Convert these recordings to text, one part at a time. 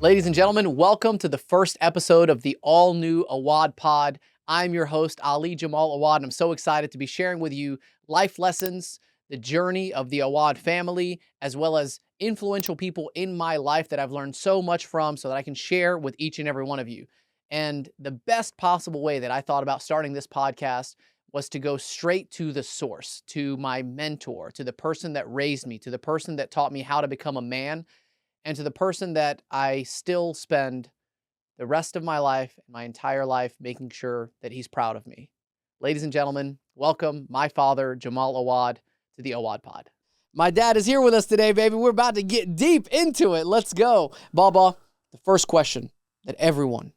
Ladies and gentlemen, welcome to the first episode of the all-new Awad Pod. I'm your host, Ali Jamal Awad, and I'm so excited to be sharing with you life lessons, the journey of the Awad family, as well as influential people in my life that I've learned so much from so that I can share with each and every one of you. And the best possible way that I thought about starting this podcast was to go straight to the source, to my mentor, to the person that raised me, to the person that taught me how to become a man, and to the person that I still spend the rest of my life, my entire life, making sure that he's proud of me. Ladies and gentlemen, welcome my father, Jamal Awad, to the Awad Pod. My dad is here with us today, baby. We're about to get deep into it. Let's go. Baba, the first question that everyone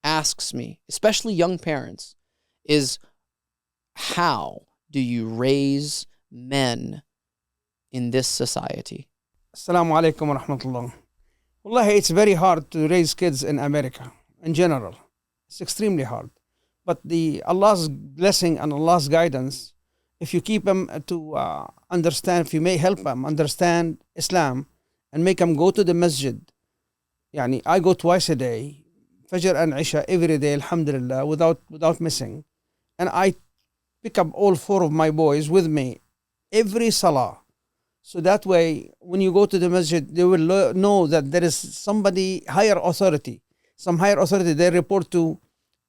asks me, especially young parents, is how do you raise men in this society? Assalamu alaikum wa rahmatullah. Wallahi, it's very hard to raise kids in America in general. It's extremely hard. But Allah's blessing and Allah's guidance, if you keep them to understand, if you may help them understand Islam and make them go to the masjid. Yani, I go twice a day, Fajr and Isha every day, alhamdulillah, without missing. And I pick up all four of my boys with me every salah. So that way, when you go to the masjid, they will know that there is somebody higher authority, some higher authority they report to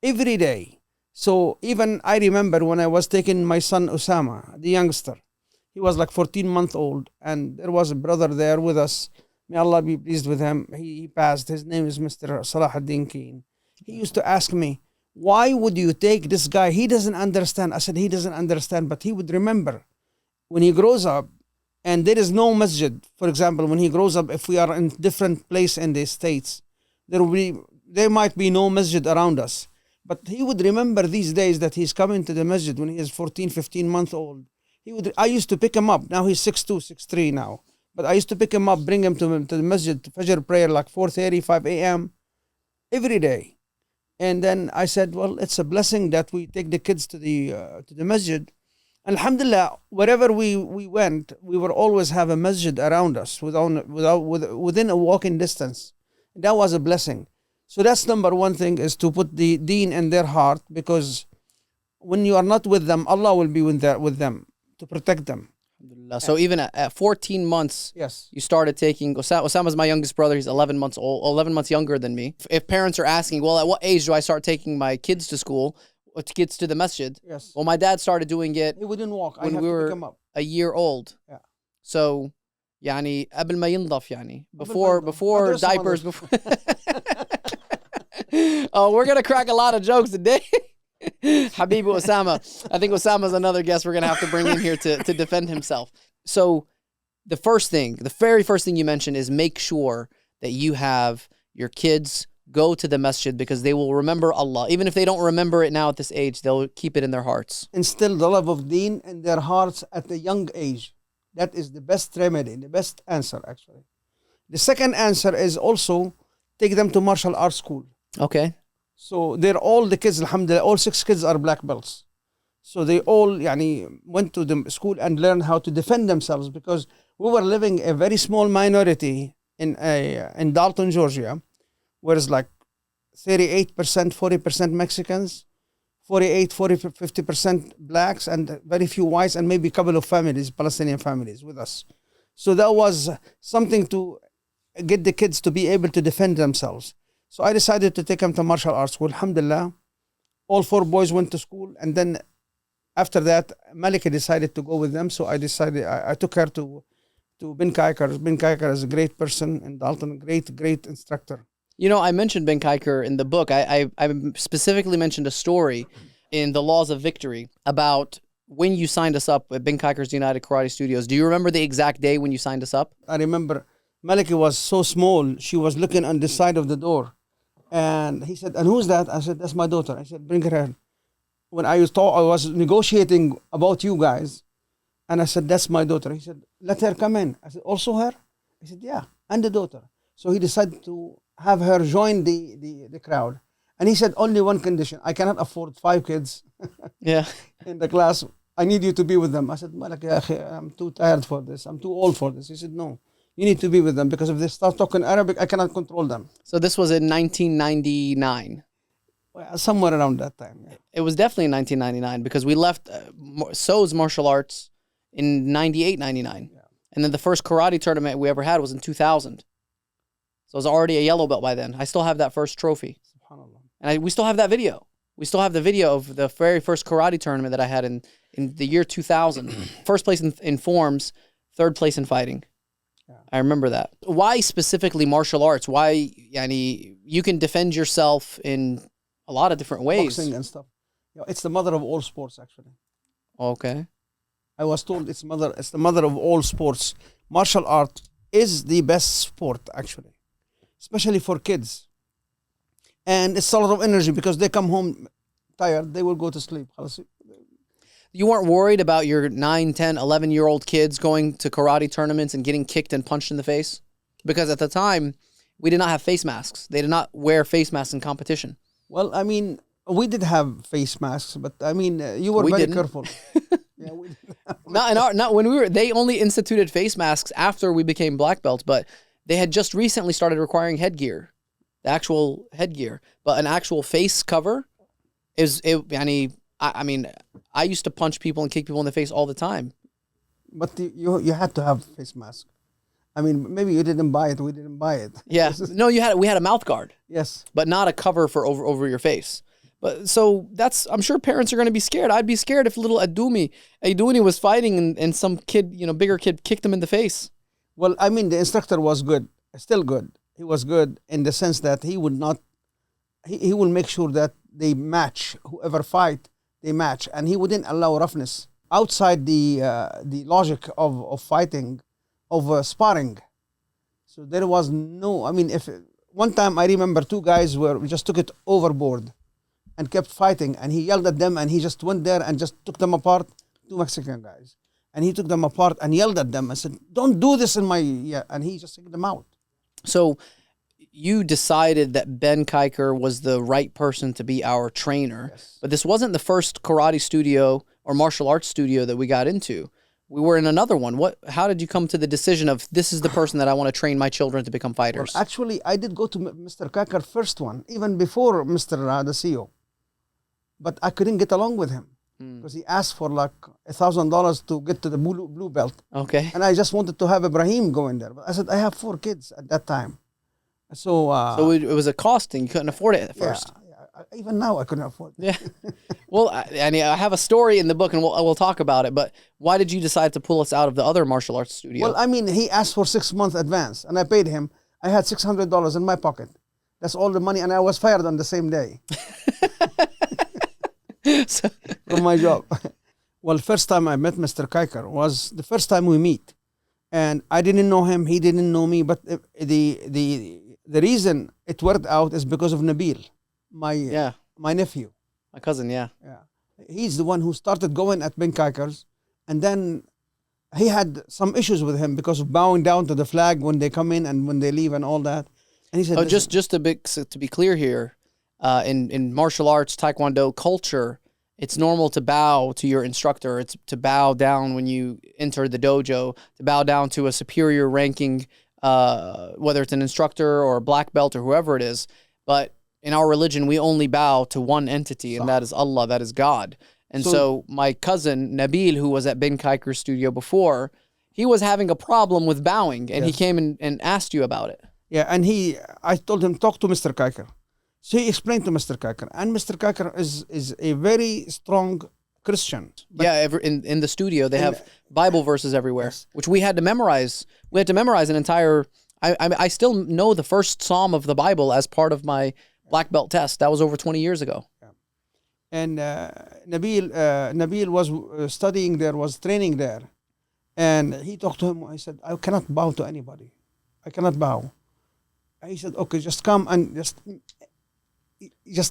every day. So even I remember when I was taking my son Osama, the youngster, he was like 14 months old, and there was a brother there with us. May Allah be pleased with him. He passed. His name is Mr. Salahuddin Keen. He used to ask me, why would you take this guy? He doesn't understand. I said, he doesn't understand, but he would remember when he grows up. And there is no masjid. For example, when he grows up, if we are in different place in the States, there might be no masjid around us. But he would remember these days that he's coming to the masjid when he is 14, 15 months old. I used to pick him up. Now he's 6'2", 6'3" now. But I used to pick him up, bring him to the masjid, to Fajr prayer, like 4:30, 5 a.m. every day. And then I said, well, it's a blessing that we take the kids to the masjid. Alhamdulillah, wherever we went, we would always have a masjid around us within a walking distance. That was a blessing. So that's number one thing, is to put the deen in their heart, because when you are not with them, Allah will be with them to protect them. So even at 14 months, yes, you started taking Osama's my youngest brother. He's 11 months old, 11 months younger than me. If parents are asking, well, at what age do I start taking my kids to school? Kids to the masjid. Yes. Well, my dad started doing it. He wouldn't walk. When we were a year old. Yeah. So, يعني قبل ما ينضف يعني before diapers. Before. Oh, we're gonna crack a lot of jokes today. Habibu Osama. I think Osama's another guest we're gonna have to bring in here to defend himself. So, the very first thing you mentioned is make sure that you have your kids go to the masjid, because they will remember Allah. Even if they don't remember it now at this age, they'll keep it in their hearts. Instill the love of deen in their hearts at a young age. That is the best remedy, the best answer, actually. The second answer is also take them to martial arts school. Okay. So all the kids, alhamdulillah, all 6 kids are black belts. So they all went to the school and learned how to defend themselves, because we were living a very small minority in Dalton, Georgia, whereas like 38%, 40% Mexicans, 50% blacks, and very few whites, and maybe a couple of families, Palestinian families with us. So that was something to get the kids to be able to defend themselves. So I decided to take them to martial arts school. Alhamdulillah, all 4 boys went to school, and then after that, Malika decided to go with them. So I took her to Ben Kiker. Ben Kiker is a great person in Dalton, great instructor. You know, I mentioned Ben Kiker in the book. I specifically mentioned a story in The Laws of Victory about when you signed us up at Ben Kiker's United Karate Studios. Do you remember the exact day when you signed us up? I remember Maliki was so small. She was looking on the side of the door. And he said, and who's that? I said, that's my daughter. I said, bring her here. When I was negotiating about you guys, and I said, that's my daughter. He said, let her come in. I said, also her? He said, yeah, and the daughter. So he decided to have her join the crowd. And he said, only one condition. I cannot afford 5 kids in the class. I need you to be with them. I said, Malak, I'm too tired for this. I'm too old for this. He said, no. You need to be with them because if they start talking Arabic, I cannot control them. So this was in 1999. Well, somewhere around that time. Yeah. It was definitely in 1999 because we left So's martial arts in 98, 99. Yeah. And then the first karate tournament we ever had was in 2000. So I was already a yellow belt by then. I still have that first trophy. Subhanallah. And we still have that video. We still have the video of the very first karate tournament that I had in the year 2000. First place in forms, third place in fighting. Yeah. I remember that. Why specifically martial arts? Why, yani, you can defend yourself in a lot of different ways. Boxing and stuff. You know, it's the mother of all sports, actually. Okay. I was told it's the mother of all sports. Martial art is the best sport, actually, especially for kids. And it's a lot of energy because they come home tired, they will go to sleep. You weren't worried about your 9, 10, 11-year-old kids going to karate tournaments and getting kicked and punched in the face? Because at the time, we did not have face masks. They did not wear face masks in competition. Well, I mean, we did have face masks, but I mean, you were very careful. Yeah, we didn't. Not when we were. They only instituted face masks after we became black belts, but they had just recently started requiring headgear, the actual headgear. But an actual face cover is it. I mean, I used to punch people and kick people in the face all the time. But you had to have face mask. I mean, maybe you didn't buy it. We didn't buy it. Yeah. No, we had a mouth guard. Yes. But not a cover for over your face. But so I'm sure parents are going to be scared. I'd be scared if little Aduni was fighting and some kid, bigger kid kicked him in the face. Well, I mean, the instructor was good, still good. He was good in the sense that he would not, he will make sure that they match, whoever fight, they match. And he wouldn't allow roughness outside the logic of fighting, of sparring. So there was no, I mean, if one time I remember two guys we just took it overboard and kept fighting, and he yelled at them, and he just went there and just took them apart, two Mexican guys. And he took them apart and yelled at them and said, "Don't do this in my," and he just took them out. So you decided that Ben Kiker was the right person to be our trainer, Yes. But this wasn't the first karate studio or martial arts studio that we got into. We were in another one. How did you come to the decision of this is the person that I want to train my children to become fighters? Well, actually, I did go to Mr. Kiker first one, even before Mr. The CEO. But I couldn't get along with him because he asked for like $1,000 to get to the blue belt. Okay. And I just wanted to have Ibrahim go in there. But I said, I have 4 kids at that time. So it was a costing. You couldn't afford it at first. Yeah, even now I couldn't afford it. Yeah. Well, I have a story in the book and we'll talk about it. But why did you decide to pull us out of the other martial arts studio? Well, I mean, he asked for 6 months advance and I paid him. I had $600 in my pocket. That's all the money. And I was fired on the same day. From my job. Well, first time I met Mr. Kiker was the first time we meet, and I didn't know him. He didn't know me. But the reason it worked out is because of Nabil, my nephew, my cousin. Yeah. He's the one who started going at Ben Kiker's, and then he had some issues with him because of bowing down to the flag when they come in and when they leave and all that. And he said, "Oh, just to be clear here." In martial arts, Taekwondo culture, it's normal to bow to your instructor. It's to bow down when you enter the dojo, to bow down to a superior ranking, whether it's an instructor or a black belt or whoever it is. But in our religion, we only bow to one entity, and that is Allah, that is God. And so my cousin, Nabil, who was at Ben Kiker's studio before, he was having a problem with bowing, and he came and asked you about it. Yeah, and I told him, talk to Mr. Kiker. So he explained to Mr. Kiker, and Mr. Kiker is a very strong Christian. In the studio, they have Bible verses everywhere, which we had to memorize. We had to memorize an entire, I still know the first Psalm of the Bible as part of my black belt test. That was over 20 years ago. Yeah. And Nabil was studying there, was training there. And he talked to him, I said, I cannot bow to anybody. I cannot bow. He said, okay, just come and just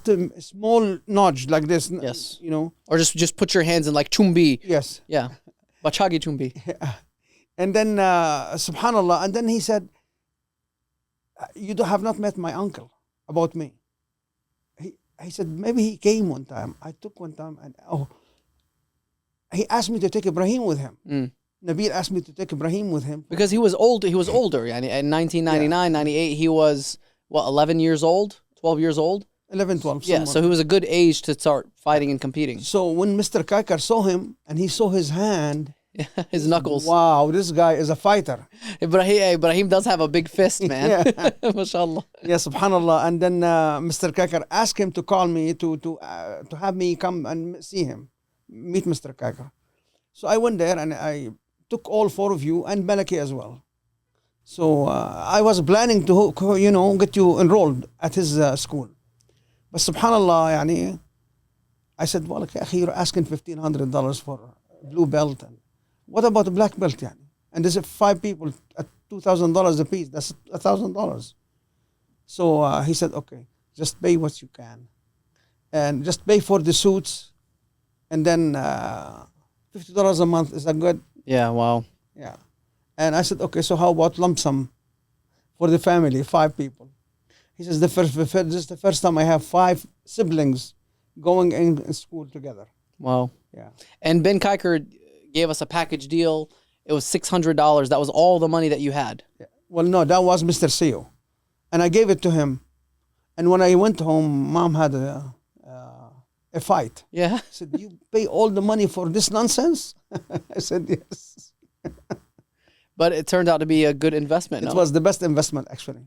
a small nudge like this. Yes. Or just put your hands in like chumbi. Yes. Yeah. Bachagi chumbi. Yeah. And then, subhanallah, and then he said, you have not met my uncle about me. He said, maybe he came one time. I took one time and he asked me to take Ibrahim with him. Nabil asked me to take Ibrahim with him. Because he was old. He was older. Yani in 1999, 98, he was what, 11 years old, 12 years old. 11, 12. Yeah, so he was a good age to start fighting and competing. So when Mr. Kaikar saw him and he saw his hand, His knuckles. wow, this guy is a fighter. Ibrahim does have a big fist, man. Yeah. MashaAllah. Yeah, subhanallah. And then Mr. Kaikar asked him to call me to have me come and see him, meet Mr. Kaikar. So I went there and I took all four of you and Malaki as well. So I was planning to, get you enrolled at his school. But subhanallah, يعني, I said, well, you're asking $1,500 for blue belt. And what about a black belt? Yani? And there's 5 people at $2,000 a piece. That's $1,000. So he said, okay, just pay what you can. And just pay for the suits. And then $50 a month. Is that good? Yeah, wow. Yeah. And I said, okay, so how about lump sum for the family, 5 people? He says, this is the first time I have 5 siblings going in school together. Wow. Yeah. And Ben Kiker gave us a package deal. It was $600. That was all the money that you had. Yeah. Well, no, that was Mr. Seo. And I gave it to him. And when I went home, Mom had a fight. Yeah. She said, you pay all the money for this nonsense? I said, yes. But it turned out to be a good investment. It was the best investment, actually.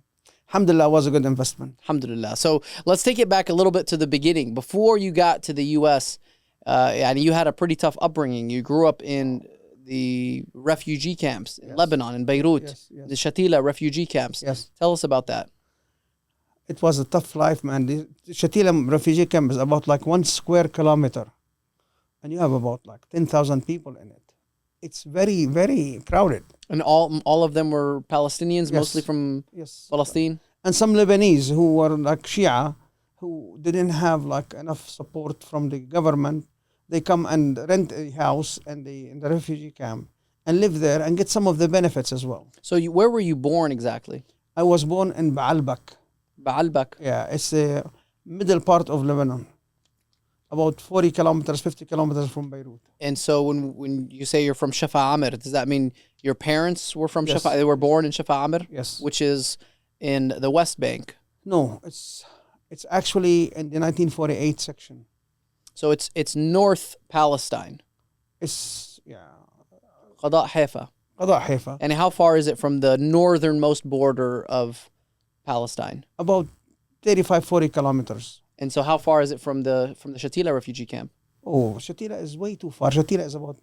Alhamdulillah, was a good investment. Alhamdulillah. So let's take it back a little bit to the beginning. Before you got to the U.S., and you had a pretty tough upbringing. You grew up in the refugee camps in Lebanon, in Beirut, the Shatila refugee camps. Yes. Tell us about that. It was a tough life, man. The Shatila refugee camp is about like 1 square kilometer. And you have about like 10,000 people in it. It's very, very crowded. And all of them were Palestinians, mostly from Palestine? And some Lebanese who were like Shia, who didn't have like enough support from the government. They come and rent a house in the refugee camp and live there and get some of the benefits as well. So where were you born exactly? I was born in Baalbek. Baalbek. Yeah, it's the middle part of Lebanon. About 40 kilometers, 50 kilometers from Beirut. And so when you say you're from Shafa Amir, does that mean your parents were from Shafa? They were born in Shafa Amir? Yes. Which is in the West Bank? No, it's actually in the 1948 section. So it's North Palestine. It's, Qada Haifa. Qada Haifa. And how far is it from the northernmost border of Palestine? About 35, 40 kilometers. And so how far is it from the Shatila refugee camp? Oh, Shatila is way too far. Shatila is about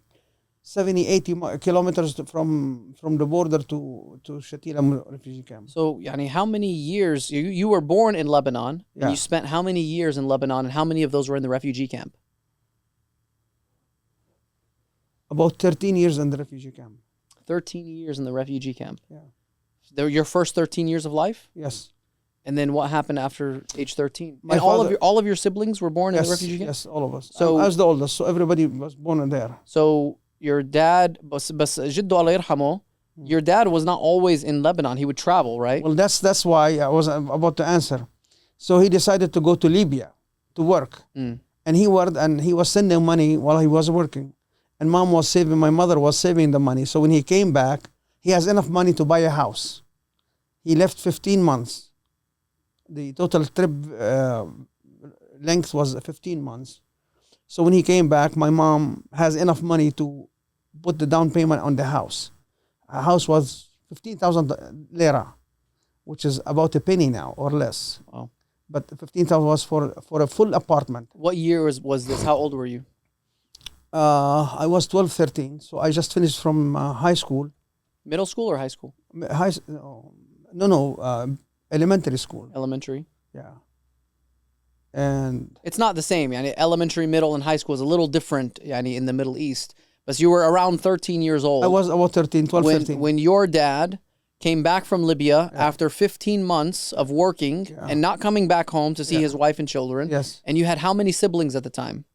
70, 80 kilometers from the border to Shatila refugee camp. So, yani, how many years, you were born in Lebanon, and you spent how many years in Lebanon, and how many of those were in the refugee camp? About 13 years in the refugee camp. 13 years in the refugee camp. Yeah. They were your first 13 years of life? Yes. And then what happened after age 13? My and father, all of your siblings were born in the refugee camp? Yes, all of us. So I was the oldest, so everybody was born in there. So your dad, بس جده الله يرحمه, your dad was not always in Lebanon. He would travel, right? Well, that's why I was about to answer. So he decided to go to Libya to work. And he worked and he was sending money while he was working. And my mother was saving the money. So when he came back, he has enough money to buy a house. He left 15 months. The total trip length was 15 months. So when he came back, my mom has enough money to put the down payment on the house. A house was 15,000 lira, which is about a penny now or less. Wow. But 15,000 was for a full apartment. What year was this? How old were you? I was 12, 13. So I just finished from high school. Middle school or high school? Elementary school. Elementary. Yeah. And it's not the same. Yani elementary, middle, and high school is a little different yani, in the Middle East. But you were around 13 years old. I was about 13, 12, 13. When your dad came back from Libya after 15 months of working and not coming back home to see his wife and children. Yes. And you had how many siblings at the time?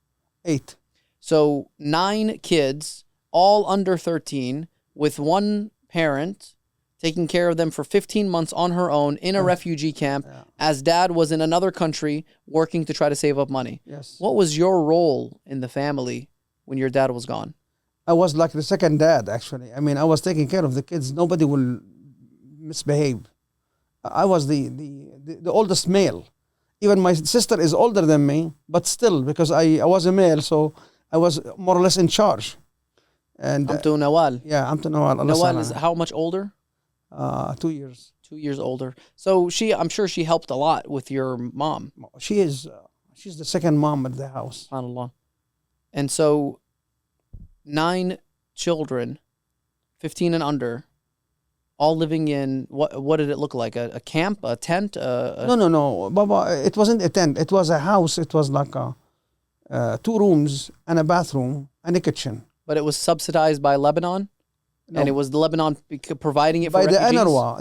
8. So 9 kids, all under 13, with one parent taking care of them for 15 months on her own in a refugee camp as dad was in another country working to try to save up money. Yes. What was your role in the family when your dad was gone? I was like the second dad, actually. I mean, I was taking care of the kids. Nobody will misbehave. I was the oldest male. Even my sister is older than me, but still, because I was a male, so I was more or less in charge. And Amtu Nawal. yeah, I'm to Nawal. Allah Nawal is Salama. how much older? 2 years. 2 years older. So I'm sure she helped a lot with your mom. She's the second mom at the house. SubhanAllah. And so 9 children, 15 and under, all living in, what did it look like? A camp, a tent? No, Baba, it wasn't a tent. It was a house. It was like 2 rooms and a bathroom and a kitchen. But it was subsidized by Lebanon? No. And it was Lebanon providing it for By refugees?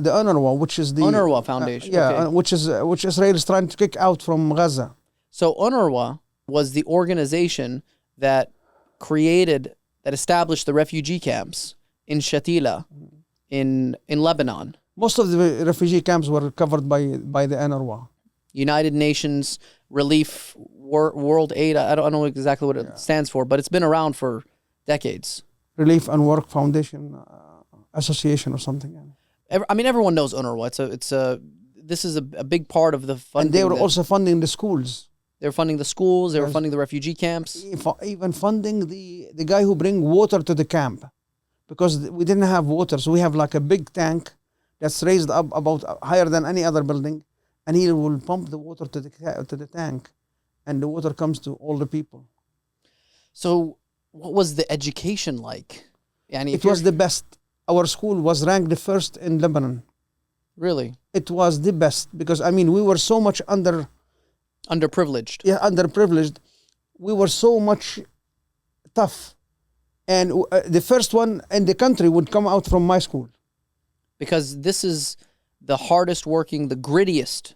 the UNRWA, which is the UNRWA Foundation. yeah, Okay. which Israel is trying to kick out from Gaza. So UNRWA was the organization that established the refugee camps in Shatila, in Lebanon. Most of the refugee camps were covered by the UNRWA. United Nations Relief World Aid. I don't know exactly what it stands for, but it's been around for decades. Relief and Work Foundation Association or something. I mean, everyone knows UNRWA. This is a big part of the funding. And they were also funding the schools. They were funding the schools. They were funding the refugee camps. Even funding the guy who bring water to the camp, because we didn't have water, so we have like a big tank that's raised up about higher than any other building, and he will pump the water to the tank, and the water comes to all the people. So, what was the education like? It was the best. Our school was ranked the first in Lebanon. Really? It was the best because we were so much underprivileged. Yeah, underprivileged. We were so much tough, and the first one in the country would come out from my school. Because this is the hardest working, the grittiest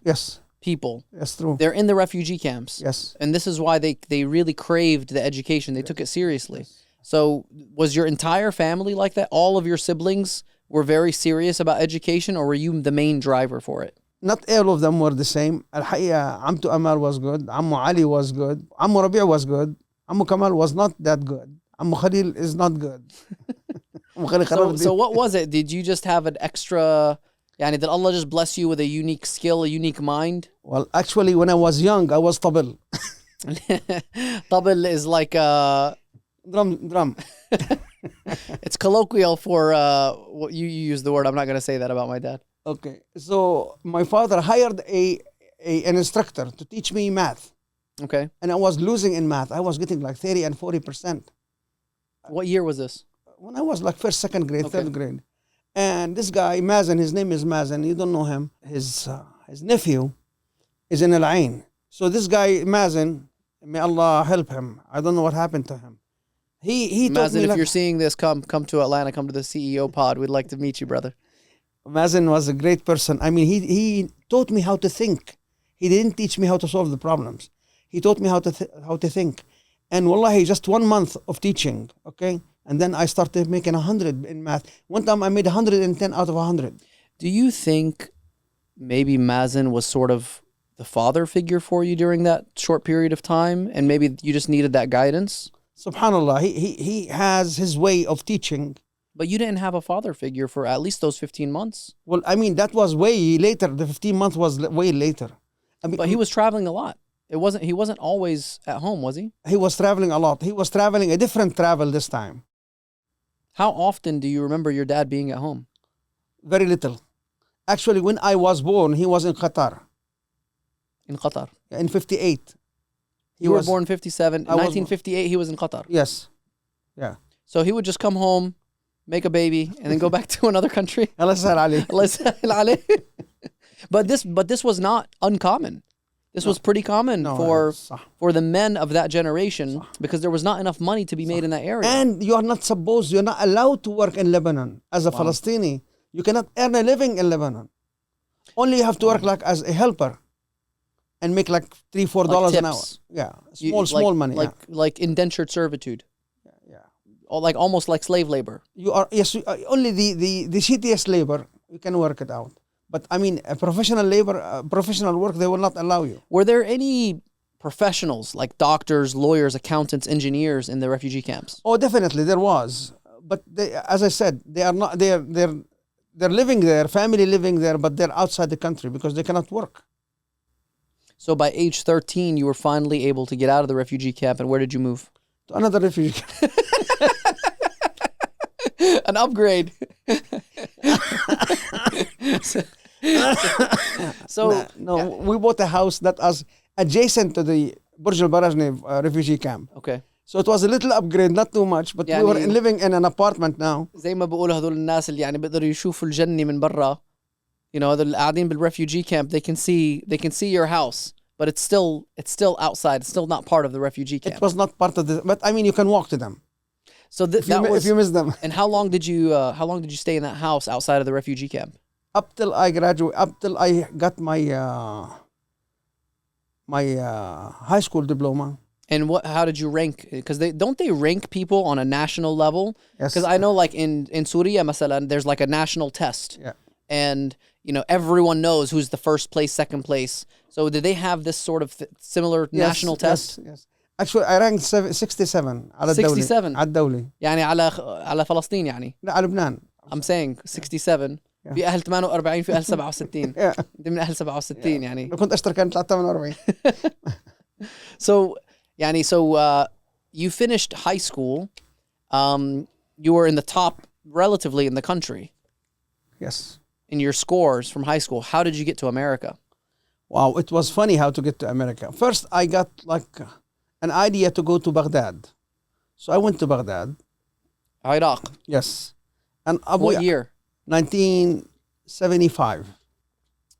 people. Yes, true. They're in the refugee camps. Yes. And this is why they really craved the education. They took it seriously. Yes. So was your entire family like that? All of your siblings were very serious about education, or were you the main driver for it? Not all of them were the same. Al-Hayya, Amtu Amal was good. Ammu Ali was good. Ammu Rabi' was good. Ammu Kamal was not that good. Ammu Khalil is not good. So what was it? Did you just have an extra... did Allah just bless you with a unique skill, a unique mind? Well, actually, when I was young, I was tabil. Tabil is like drum. It's colloquial for what you use the word. I'm not going to say that about my dad. Okay, so my father hired an instructor to teach me math. Okay. And I was losing in math. I was getting like 30 and 40%. What year was this? When I was like first, second grade, third grade. And this guy, Mazen, his name is Mazen, you don't know him. His nephew is in Al Ain. So this guy, Mazen, may Allah help him. I don't know what happened to him. He taught me, Mazen, if you're seeing this, come to Atlanta, come to the CEO pod. We'd like to meet you, brother. Mazen was a great person. He taught me how to think. He didn't teach me how to solve the problems. He taught me how to think. And wallahi, just 1 month of teaching, okay? And then I started making 100 in math. One time I made 110 out of 100. Do you think maybe Mazen was sort of the father figure for you during that short period of time, and maybe you just needed that guidance? Subhanallah, he has his way of teaching. But you didn't have a father figure for at least those 15 months. Well, that was way later. The 15 months was way later. But he was traveling a lot. He wasn't always at home, was he? He was traveling a lot. He was traveling a different travel this time. How often do you remember your dad being at home? Very little. Actually, when I was born, he was in Qatar. In Qatar? In 58. You were born in 57. In 1958, he was in Qatar. Yes. Yeah. So he would just come home, make a baby, and then go back to another country? But this was not uncommon. This was pretty common for the men of that generation because there was not enough money to be made in that area. And you're not allowed to work in Lebanon as a Palestinian. You cannot earn a living in Lebanon. Only you have to work like as a helper and make like $3-4 an hour. Yeah, small money. Like indentured servitude. Yeah. Or like almost like slave labor. Only the shittiest labor you can work it out. But a professional labor, professional work, they will not allow you. Were there any professionals like doctors, lawyers, accountants, engineers in the refugee camps? Oh, definitely there was, but they, as I said, they are not. They're living there, family living there, but they're outside the country because they cannot work. So by age 13, you were finally able to get out of the refugee camp, and where did you move? To another refugee camp. An upgrade. so No, we bought a house that was adjacent to the Burj Al Barajni refugee camp. okay. So it was a little upgrade, not too much, but we were يعني- living in an apartment now. زي ما بيقولوا هذول الناس اللي يعني بيقدروا يشوفوا الجنة من برا. You know, هذول اللي قاعدين بالrefugee camp, they can see your house, but it's still outside. It's still not part of the refugee camp. It was not part of the, but I mean, you can walk to them So if you miss them. And how long did you stay in that house outside of the refugee camp? Up till I graduate, up till I got my high school diploma. And how did you rank? Because they rank people on a national level? Yes. Because I know like in Syria, مثلا, there's like a national test. Yeah. And you know everyone knows who's the first place, second place. So did they have this sort of similar national test? Yes. Actually, I ranked 67 على الدولي. 67 على الدولي. يعني على فلسطين يعني. لا على لبنان. I'm saying 67. في أهل 48 في أهل 67. Yeah. أنت من أهل 67 يعني. كنت أشترك كانت 48. So يعني you finished high school. You were in the top relatively in the country Yes. in your scores from high school. How did you get to America? Wow, it was funny how to get to America. First, I got like an idea to go to Baghdad. So I went to Baghdad. Iraq. Yes. And What year? 1975.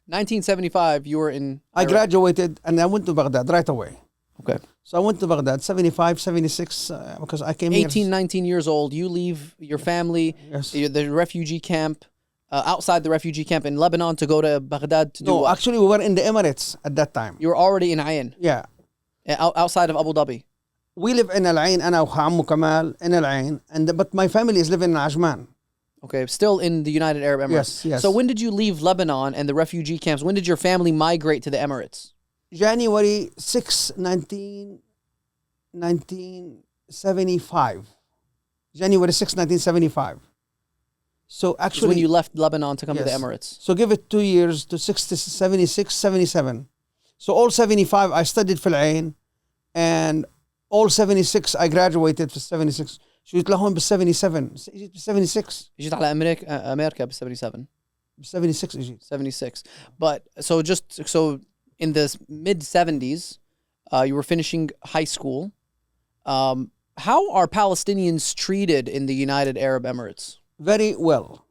1975. You were in I Iraq. graduated and I went to Baghdad right away. Okay. So I went to Baghdad, 75, 76, because I came 18, here. 19 years old. You leave your family, Yes. the refugee camp, outside the refugee camp in Lebanon to go to Baghdad to do No, what? actually, we were in the Emirates at that time. You were already in Ain, Yeah. outside of Abu Dhabi. We live in Al Ain, أنا وعمو Kamal in Al Ain, but my family is living in Ajman. Okay, still in the United Arab Emirates. Yes, yes. So when did you leave Lebanon and the refugee camps? When did your family migrate to the Emirates? January 6, 1975. January 6, 1975. So Is actually, when you left Lebanon to come to the Yes. Emirates. so give it 2 years to 60, 76, 77. So all 75, I studied في العين, and all 76, I graduated في 76. جيت لهون بال 77. جيت بال 76. جيت على أمريكا ب 77. بال 76 اجيت. 76. But so in the mid 70s, you were finishing high school. How are Palestinians treated in the United Arab Emirates? Very well.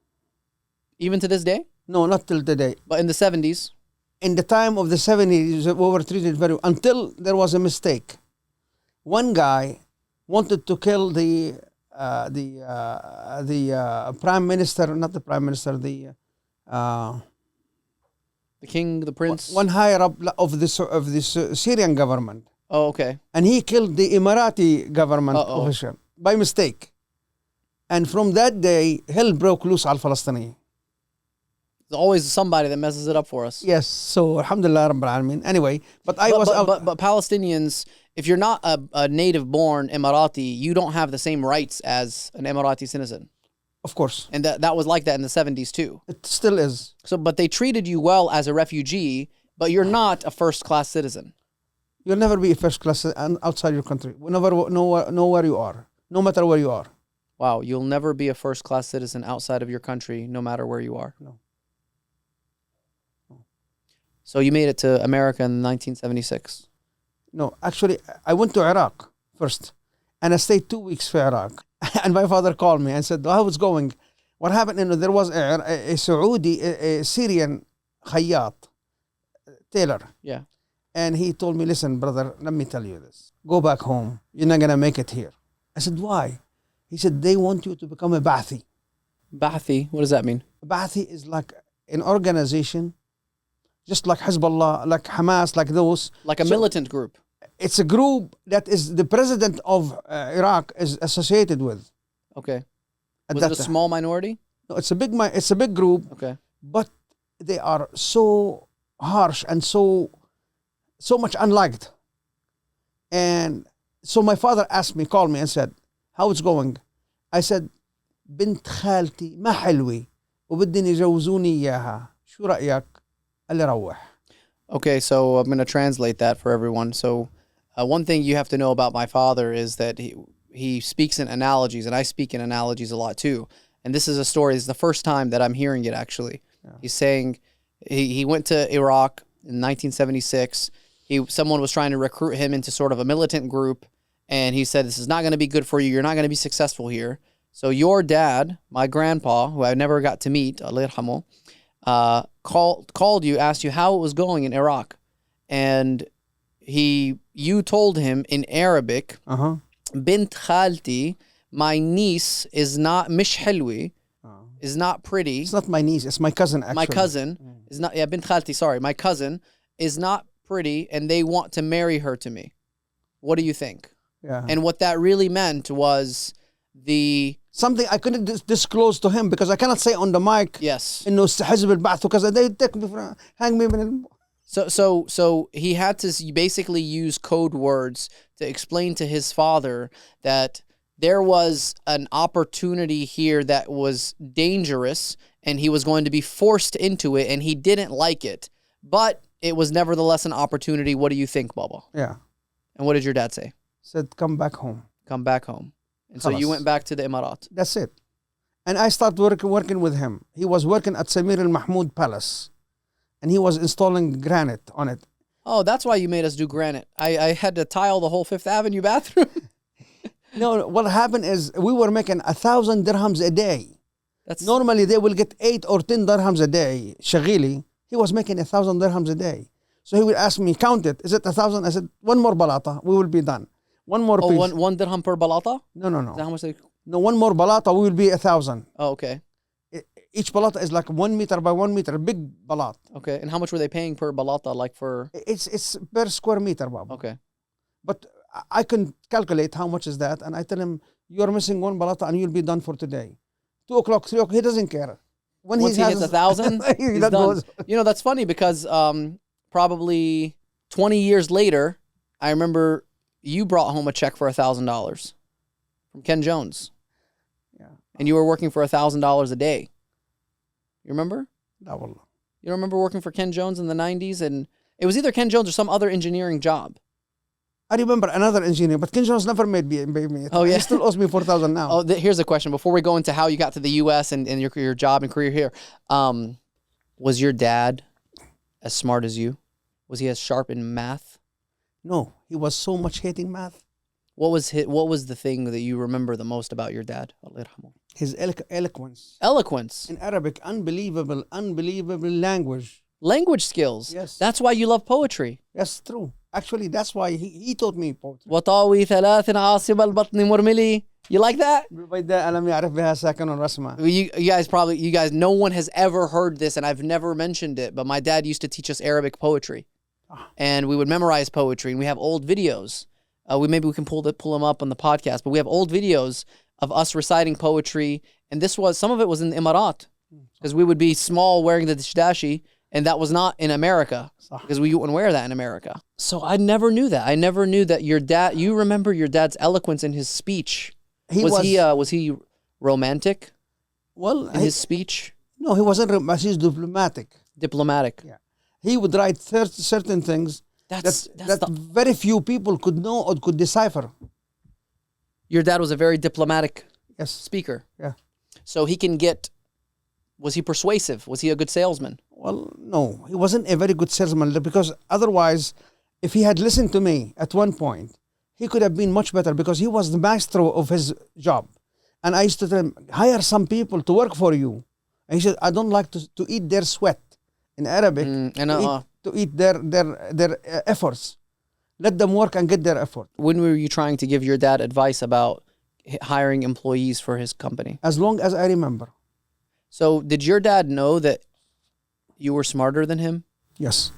Even to this day? No, not till today. But in the 70s? In the time of the 70s, we were treated very well, until there was a mistake. One guy wanted to kill the prime minister, not the prime minister, the king, the prince? one higher up of the Syrian government, Oh, okay. and he killed the Emirati government Uh-oh. official by mistake. And from that day, hell broke loose al Palestinian. There's always somebody that messes it up for us. Yes, so alhamdulillah rabbil alameen. Anyway, but I was out. But Palestinians, if you're not a native-born Emirati, you don't have the same rights as an Emirati citizen. Of course, And that was like that in the 70s too. it still is. So, but they treated you well as a refugee, but you're not a first-class citizen. You'll never be a first class outside your country. Whenever, know where you are, no matter where you are. Wow, you'll never be a first-class citizen outside of your country, no matter where you are. No. So you made it to America in 1976. No, actually, I went to Iraq first, and I stayed 2 weeks for Iraq. And my father called me and said, "How it's going? What happened?" You know, there was a Saudi, a Syrian khayyat, tailor. Yeah. And he told me, "Listen, brother, let me tell you this. Go back home. You're not going to make it here." I said, "Why?" He said, "They want you to become a Ba'athi." Ba'athi, what does that mean? A Ba'athi is like an organization, just like Hezbollah, like Hamas, like those. Like a militant group. It's a group that is the president of Iraq is associated with. Okay. At Was that it a time. small minority? No, it's a big group, Okay. but they are so harsh and so much unliked. And so my father called me and said, how it's going? I said, بنت خالتي ما حلوة وبدهم يجوزوني إياها. شو رأيك؟ قال لي روح. Okay, so I'm going to translate that for everyone. So one thing you have to know about my father is that he speaks in analogies, and I speak in analogies a lot too. And this is a story. This is the first time that I'm hearing it, actually. Yeah. He's saying he went to Iraq in 1976. Someone was trying to recruit him into sort of a militant group, and he said, this is not going to be good for you. You're not going to be successful here. So your dad, my grandpa, who I never got to meet, Allah yarhamu, called you, asked you how it was going in Iraq. And you told him in Arabic, Bint Khalti, my niece is not, mish halwi, is not pretty. It's not my niece, it's my cousin, actually. My cousin is not, yeah, Bint Khalti, sorry. My cousin is not pretty, and they want to marry her to me. What do you think? Yeah. And what that really meant was something I couldn't disclose to him because I cannot say on the mic. Yes. إنه حزب البعث because they take me hang me من. So he had to basically use code words to explain to his father that there was an opportunity here that was dangerous, and he was going to be forced into it, and he didn't like it. But it was nevertheless an opportunity. What do you think, Baba? Yeah. And what did your dad say? Said, come back home. Come back home. And so you went back to the Emirat. That's it. And I started working with him. He was working at Samir al-Mahmoud Palace. And he was installing granite on it. Oh, that's why you made us do granite. I had to tile the whole Fifth Avenue bathroom. No, what happened is we were making 1,000 dirhams a day. Normally they will get 8 or 10 dirhams a day. Shaghili, he was making 1,000 dirhams a day. So he would ask me, count it. Is it 1,000? I said, one more balata, we will be done. One more piece. One dirham per balata? No. Is that how much they... No, one more balata, we will be 1,000. Oh, okay. Each balata is like 1 meter by 1 meter, a big balat. Okay, and how much were they paying per balata, like for... It's per square meter, Bob. Okay. But I can calculate how much is that, and I tell him, you're missing one balata and you'll be done for today. 2 o'clock, 3 o'clock, he doesn't care. Once he hits 1,000, he's done. You know, that's funny because probably 20 years later, I remember you brought home a check for $1,000 from Ken Jones. Yeah. And you were working for $1,000 a day. You remember? No, wallah. You don't remember working for Ken Jones in the 90s? And it was either Ken Jones or some other engineering job. I remember another engineer, but Ken Jones never made me. Oh, yeah? He still owes me 4,000 now. Oh, here's a question. Before we go into how you got to the U.S. and your job and career here, was your dad as smart as you? Was he as sharp in math? No, he was so much hating math. What was the thing that you remember the most about your dad? His eloquence. Eloquence. In Arabic, unbelievable language. Language skills. Yes. That's why you love poetry. That's true. Actually, that's why he taught me poetry. وطاوي ثلاث عاصب البطن مرملي. You like that? You guys, no one has ever heard this, and I've never mentioned it, but my dad used to teach us Arabic poetry. And we would memorize poetry, and we have old videos. Maybe we can pull them up on the podcast, but we have old videos of us reciting poetry, and some of it was in the Emirat, because we would be small wearing the dishdashi, and that was not in America, because we wouldn't wear that in America. So I never knew that. I never knew that you remember your dad's eloquence in his speech. Was he romantic? Well, in his speech? No, he wasn't. He's diplomatic. Diplomatic. Yeah. He would write certain things that very few people could know or could decipher. Your dad was a very diplomatic speaker. Yeah. So was he persuasive? Was he a good salesman? Well, no. He wasn't a very good salesman because otherwise, if he had listened to me at one point, he could have been much better because he was the maestro of his job. And I used to tell him, hire some people to work for you. And he said, I don't like to eat their sweat. In Arabic, to eat their efforts. Let them work and get their effort. When were you trying to give your dad advice about hiring employees for his company? As long as I remember. So did your dad know that you were smarter than him? Yes.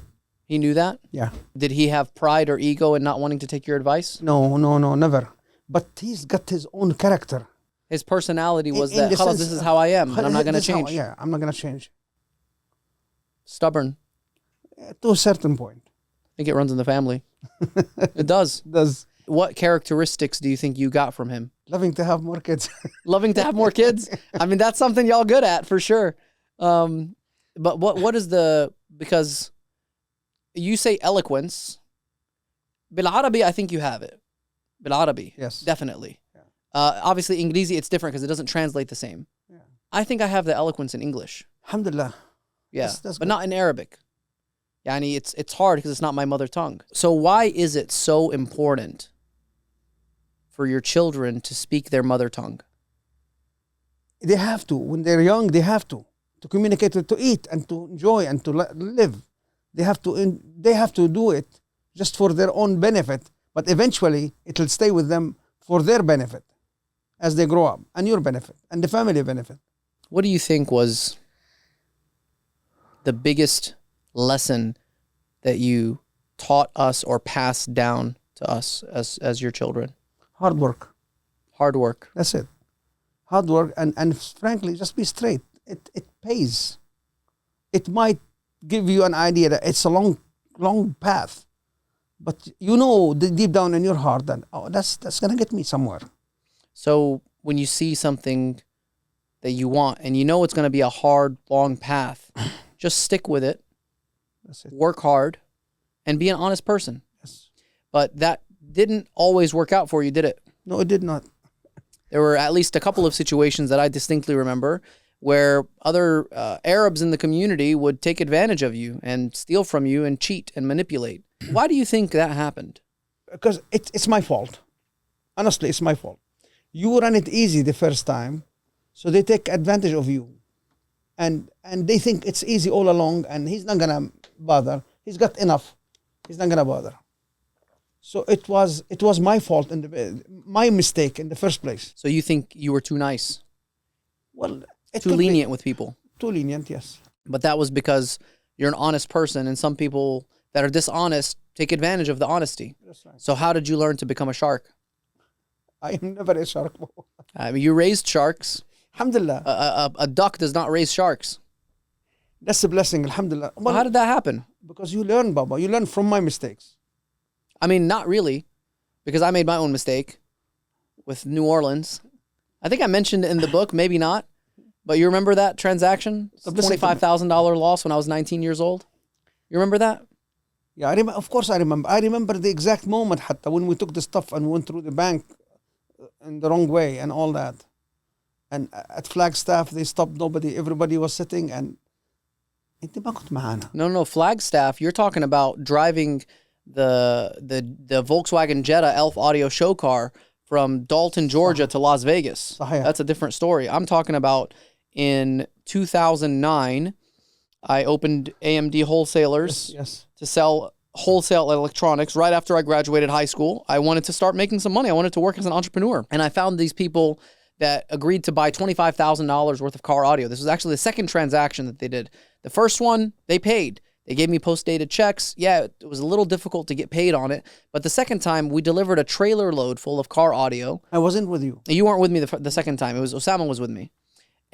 He knew that? Yeah. Did he have pride or ego in not wanting to take your advice? No, never. But he's got his own character. His personality was that, this is how I am, and I'm not going to change. I'm not going to change. Stubborn. To a certain point. I think it runs in the family. It does. Does. What characteristics do you think you got from him? Loving to have more kids. Loving to have more kids? I mean, that's something y'all good at for sure. But what is because you say eloquence. بالعربي, I think you have it. بالعربي. Yes. Definitely. Yeah. Obviously, Inglesi, it's different because it doesn't translate the same. Yeah. I think I have the eloquence in English. Alhamdulillah. Yeah, That's but good. not in Arabic. Yani it's hard because it's not my mother tongue. So why is it so important for your children to speak their mother tongue? They have to. When they're young, they have to communicate, to eat and to enjoy and to live. They have to do it just for their own benefit, but eventually it will stay with them for their benefit as they grow up, and your benefit and the family benefit. What do you think was the biggest lesson that you taught us or passed down to us as your children? Hard work. Hard work. That's it. Hard work, and frankly, just be straight. It pays. It might give you an idea that it's a long path, but you know deep down in your heart that that's gonna get me somewhere. So when you see something that you want and you know it's going to be a hard, long path, just stick with it. That's it. Work hard, and be an honest person. Yes. But that didn't always work out for you, did it? No, it did not. There were at least a couple of situations that I distinctly remember where other Arabs in the community would take advantage of you and steal from you and cheat and manipulate. Why do you think that happened? Because it's my fault. Honestly, it's my fault. You run it easy the first time, so they take advantage of you. And they think it's easy all along, and he's not gonna bother. He's got enough. He's not gonna bother. So it was my fault and my mistake in the first place. So you think you were too nice, Well, too lenient with people? Too lenient, yes. But that was because you're an honest person, and some people that are dishonest take advantage of the honesty. That's right. So how did you learn to become a shark? I am never a shark. I mean, you raised sharks. Alhamdulillah. A duck does not raise sharks. That's a blessing, alhamdulillah. Well, how did that happen? Because you learn, Baba. You learn from my mistakes. I mean, not really, because I made my own mistake with New Orleans. I think I mentioned it in the book, maybe not. But you remember that transaction? The $25,000 loss when I was 19 years old? You remember that? Yeah, of course I remember. I remember the exact moment, hatta, when we took the stuff and went through the bank in the wrong way and all that. And at Flagstaff, they stopped nobody. Everybody was sitting and... انت ما كنت معانا. No, Flagstaff, you're talking about driving the Volkswagen Jetta Elf Audio show car from Dalton, Georgia to Las Vegas. صحيح. That's a different story. I'm talking about in 2009, I opened AMD Wholesalers Yes. to sell wholesale electronics right after I graduated high school. I wanted to start making some money. I wanted to work as an entrepreneur. And I found these people that agreed to buy $25,000 worth of car audio. This was actually the second transaction that they did. The first one, they paid. They gave me post-dated checks. Yeah, it was a little difficult to get paid on it. But the second time, we delivered a trailer load full of car audio. I wasn't with you. You weren't with me the second time. It was Osama was with me.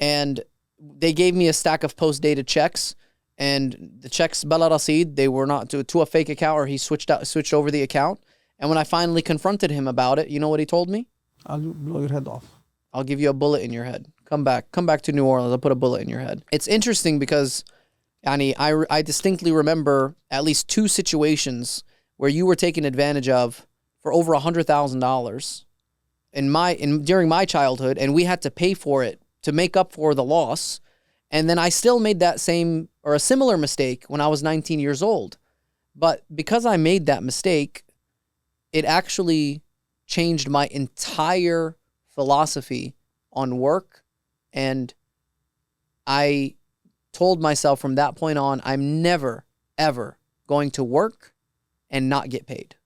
And they gave me a stack of post-dated checks. And the checks, Bala Rasid, they were not to a fake account, or he switched over the account. And when I finally confronted him about it, you know what he told me? I'll blow your head off. I'll give you a bullet in your head. Come back to New Orleans. I'll put a bullet in your head. It's interesting because, Yani, I distinctly remember at least two situations where you were taken advantage of for over $100,000 during my childhood, and we had to pay for it to make up for the loss. And then I still made that same or a similar mistake when I was 19 years old. But because I made that mistake, it actually changed my entire philosophy on work, and I told myself from that point on, I'm never, ever going to work and not get paid.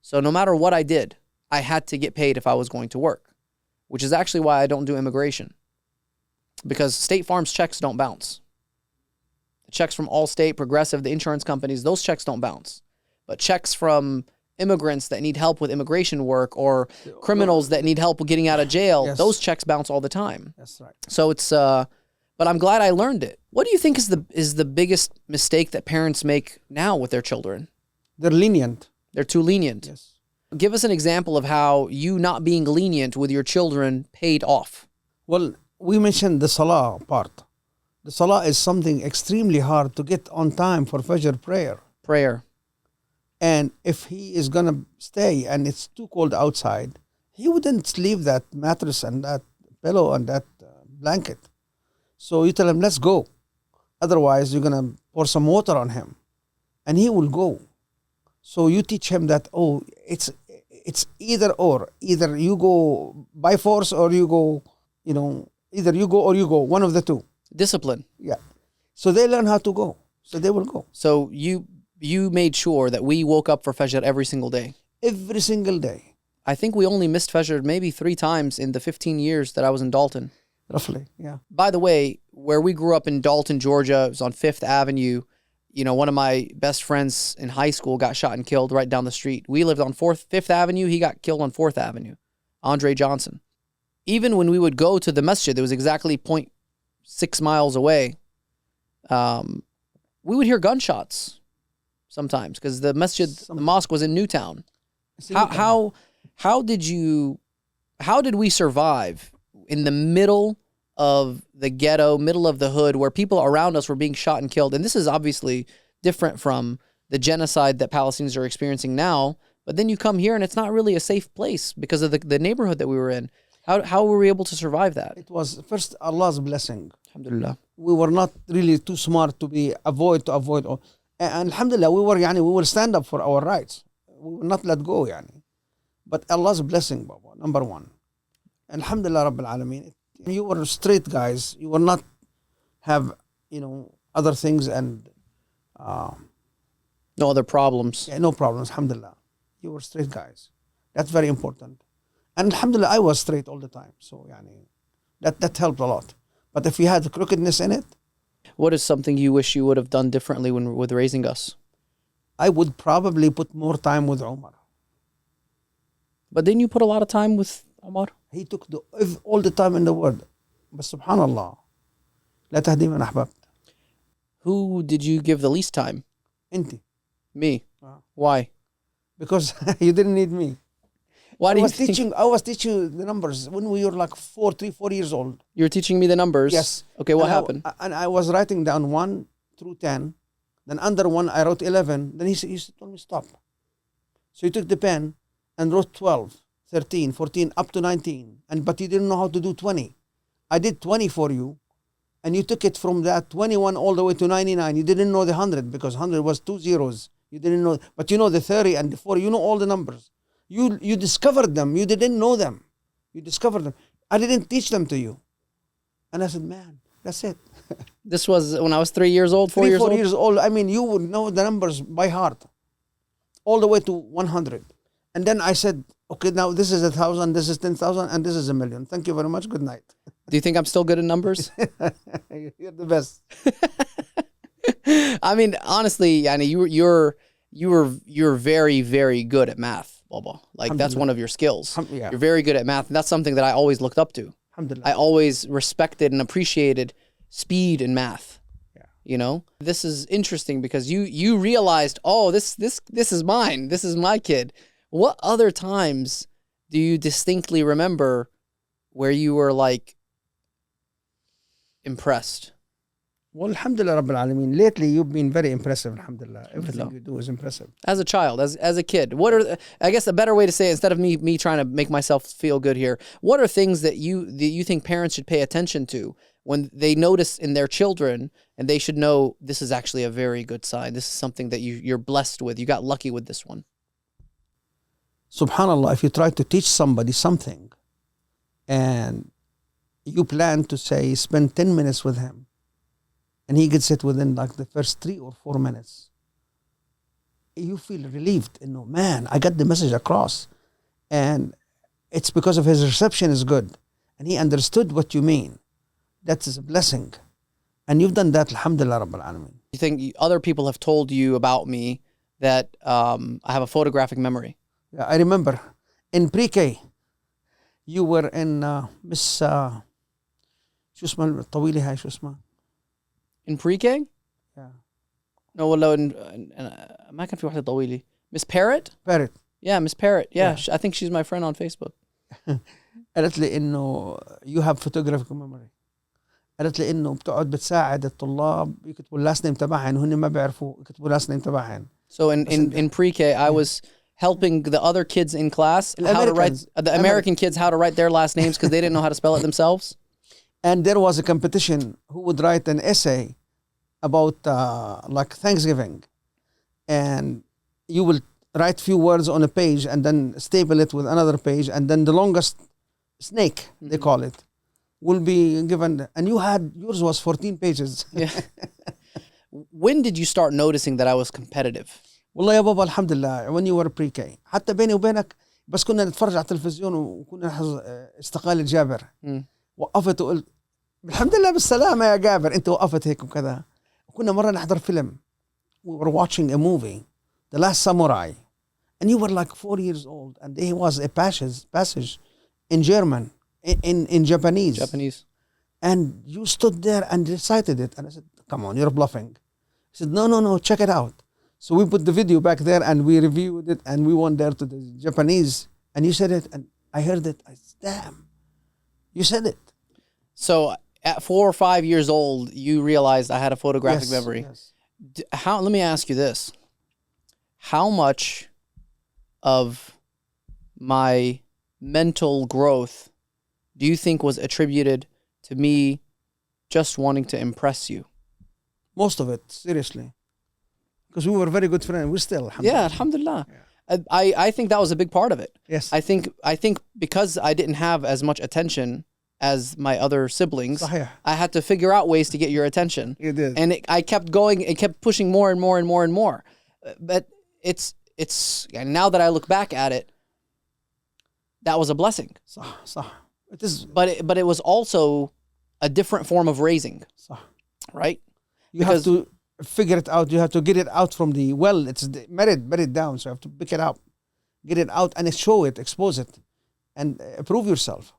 So no matter what I did, I had to get paid if I was going to work, which is actually why I don't do immigration, because State Farm's checks don't bounce. The checks from Allstate, Progressive, the insurance companies, those checks don't bounce. But checks from immigrants that need help with immigration work, or criminals that need help with getting out of jail, Yes. those checks bounce all the time. That's right. So it's but I'm glad I learned it. What do you think is the biggest mistake that parents make now with their children? They're lenient. They're too lenient. Yes. Give us an example of how you not being lenient with your children paid off. Well, we mentioned the salah part. The salah is something extremely hard to get on time for Fajr prayer. Prayer. And if he is going to stay and it's too cold outside, he wouldn't leave that mattress and that pillow and that blanket. So you tell him, let's go. Otherwise, you're going to pour some water on him and he will go. So you teach him that, oh, it's either or. Either you go by force or you go, either you go or you go, one of the two. Discipline. Yeah. So they learn how to go. So they will go. So you made sure that we woke up for Fajr every single day. Every single day. I think we only missed Fajr maybe 3 times in the 15 years that I was in Dalton. Roughly, yeah. By the way, where we grew up in Dalton, Georgia, it was on 5th Avenue. One of my best friends in high school got shot and killed right down the street. We lived on 5th Avenue. He got killed on 4th Avenue. Andre Johnson. Even when we would go to the masjid, it was exactly 0.6 miles away. We would hear gunshots sometimes because the masjid, the mosque was in Newtown. How did we survive in the middle of the ghetto, middle of the hood, where people around us were being shot and killed? And this is obviously different from the genocide that Palestinians are experiencing now. But then you come here and it's not really a safe place because of the neighborhood that we were in. How were we able to survive that? It was first Allah's blessing. Alhamdulillah. We were not really too smart to avoid. And alhamdulillah, we will stand up for our rights. We will not let go, But Allah's blessing, Baba, number one. Alhamdulillah Rabbil Alameen. You were straight guys. You will not have, other things and no other problems. Yeah, no problems, alhamdulillah. You were straight guys. That's very important. And alhamdulillah, I was straight all the time. So, that helped a lot. But if you had crookedness in it, what is something you wish you would have done differently with raising us? I would probably put more time with Umar. But didn't you put a lot of time with Umar? He took all the time in the world. But subhanallah, لا تهدي من أحببت. Who did you give the least time? Inti. Me. Why? Because you didn't need me. Why do you I was teaching the numbers when we were like 4 years old. You were teaching me the numbers? Yes. Okay, what happened? I was writing down 1 through 10. Then under 1, I wrote 11. Then he told me stop. So he took the pen and wrote 12, 13, 14, up to 19. But he didn't know how to do 20. I did 20 for you. And you took it from that 21 all the way to 99. You didn't know the 100 because 100 was 2 zeros. You didn't know. But you know the 30 and the 40. You know all the numbers. You discovered them. You didn't know them. You discovered them. I didn't teach them to you. And I said, man, that's it. This was when I was 3 years old, 4 years old? 4 years old. I mean, you would know the numbers by heart. All the way to 100. And then I said, okay, now this is 1,000, this is 10,000, and this is 1,000,000. Thank you very much. Good night. Do you think I'm still good at numbers? You're the best. I mean, honestly, Yani, you're very, very good at math, Baba. Like that's one of your skills. Yeah. You're very good at math, and that's something that I always looked up to. Alhamdulillah. I always respected and appreciated speed in math. Yeah. This is interesting because you realized, oh, this is mine. This is my kid. What other times do you distinctly remember where you were like impressed? Well, alhamdulillah Rabbil Alameen. Lately, you've been very impressive, alhamdulillah. Everything you do is impressive. As a child, as a kid, what are, I guess a better way to say it, instead of me trying to make myself feel good here, what are things that you think parents should pay attention to when they notice in their children and they should know this is actually a very good sign? This is something that you're blessed with. You got lucky with this one. Subhanallah, if you try to teach somebody something and you plan to say, spend 10 minutes with him, and he gets it within like the first 3 or 4 minutes, you feel relieved. Man, I got the message across. And it's because of his reception is good. And he understood what you mean. That is a blessing. And you've done that, alhamdulillah Rabbil Alameen. You think other people have told you about me that I have a photographic memory? Yeah, I remember in pre-K, you were in Miss شو اسمها الطويلة هاي شو اسمها؟ In pre-K? Yeah. No, والله ما كان في واحدة طويلة. Miss Parrot? Parrot. Yeah, Miss Parrot. Yeah, Yeah. I think she's my friend on Facebook. قالت لي إنه you have photographic memory. قالت لي إنه بتقعد بتساعد الطلاب يكتبوا اللاست نيم تبعهن وهن ما بيعرفوا يكتبوا اللاست نيم تبعهن. So in pre-K, I was helping the other kids in class how to write the American kids how to write their last names because they didn't know how to spell it themselves. And there was a competition who would write an essay about like Thanksgiving, and you will write few words on a page and then staple it with another page, and then the longest snake they call it will be given. And yours was 14 pages. Yeah. When did you start noticing that I was competitive? والله يا بابا الحمد لله when you were pre-K حتى بيني وبينك بس كنا نتفرج على التلفزيون وكنا نحفظ استقالة جابر. وقفت وقلت الحمد لله بالسلامة يا جابر انت وقفت هيك وكذا. وكنا مرة نحضر فيلم. We were watching a movie, The Last Samurai, and you were like 4 years old, and there was a passage in German, in Japanese. And you stood there and recited it, and I said, come on, you're bluffing. He said, no, check it out. So we put the video back there and we reviewed it, and we went there to the Japanese, and you said it, and I heard it. I said, damn, you said it. So at 4 or 5 years old, you realized I had a photographic memory. Yes. Let me ask you this. How much of my mental growth do you think was attributed to me just wanting to impress you? Most of it, seriously. Because we were very good friends. We're still, alhamdulillah. Yeah, alhamdulillah. Yeah. I think that was a big part of it. Yes. I think because I didn't have as much attention as my other siblings, صحيح. I had to figure out ways to get your attention. You did. And I kept going, it kept pushing more and more and more and more. But it's and now that I look back at it, that was a blessing. صح. It is. But it was also a different form of raising. صح. Right? You have to figure it out. You have to get it out from the well. It's buried down. So you have to pick it up, get it out, and show it, expose it, and prove yourself.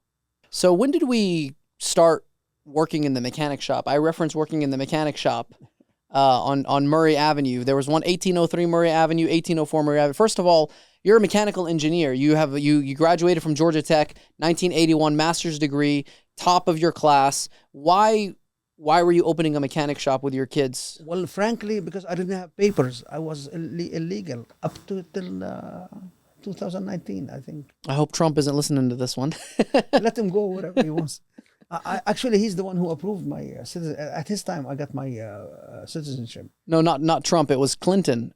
So when did we start working in the mechanic shop? I reference working in the mechanic shop on Murray Avenue. There was one 1803 Murray Avenue, 1804 Murray Avenue. First of all, you're a mechanical engineer. You graduated from Georgia Tech, 1981, master's degree, top of your class. Why were you opening a mechanic shop with your kids? Well, frankly, because I didn't have papers. I was illegal up to till 2019, I think. I hope Trump isn't listening to this one. Let him go wherever he wants. Actually, he's the one who approved my citizen. At his time, I got my citizenship. No, not Trump. It was Clinton.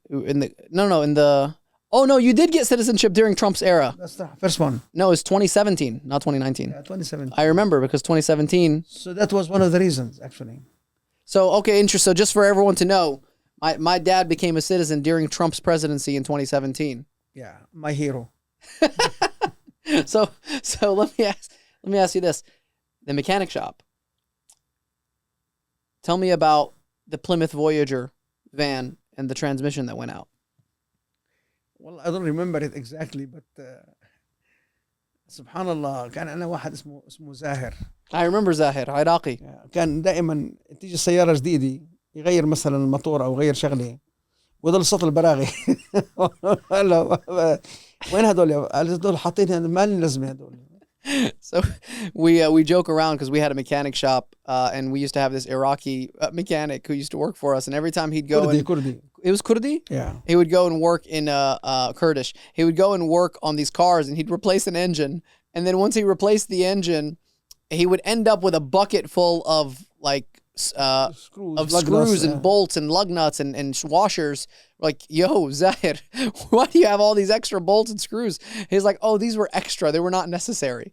Oh, no, you did get citizenship during Trump's era. That's the first one. No, it's 2017, not 2019. Yeah, 2017. I remember because 2017. So that was one of the reasons, actually. So, okay, interesting. So just for everyone to know, my dad became a citizen during Trump's presidency in 2017. Yeah, my hero. So let me ask you this. The mechanic shop. Tell me about the Plymouth Voyager van and the transmission that went out. Well, I don't remember it exactly, but سبحان الله كان أنا واحد اسمه زاهر. I remember Zahir, عراقي. كان دائما تيجي سيارة جديدة يغير مثلا الموتور أو يغير شغلة ويضل صوت البراغي. وين هدول؟ هدول حاطين ما لهم لازمة هدول. So we joke around because we had a mechanic shop and we used to have this Iraqi mechanic who used to work for us, and every time he'd go Kurdi. It was Kurdi? Yeah. He would go and work in Kurdish. He would go and work on these cars and he'd replace an engine, and then once he replaced the engine, he would end up with a bucket full of like screws and bolts and lug nuts and washers. Like, yo, Zahir, why do you have all these extra bolts and screws? He's like, oh, these were extra. They were not necessary.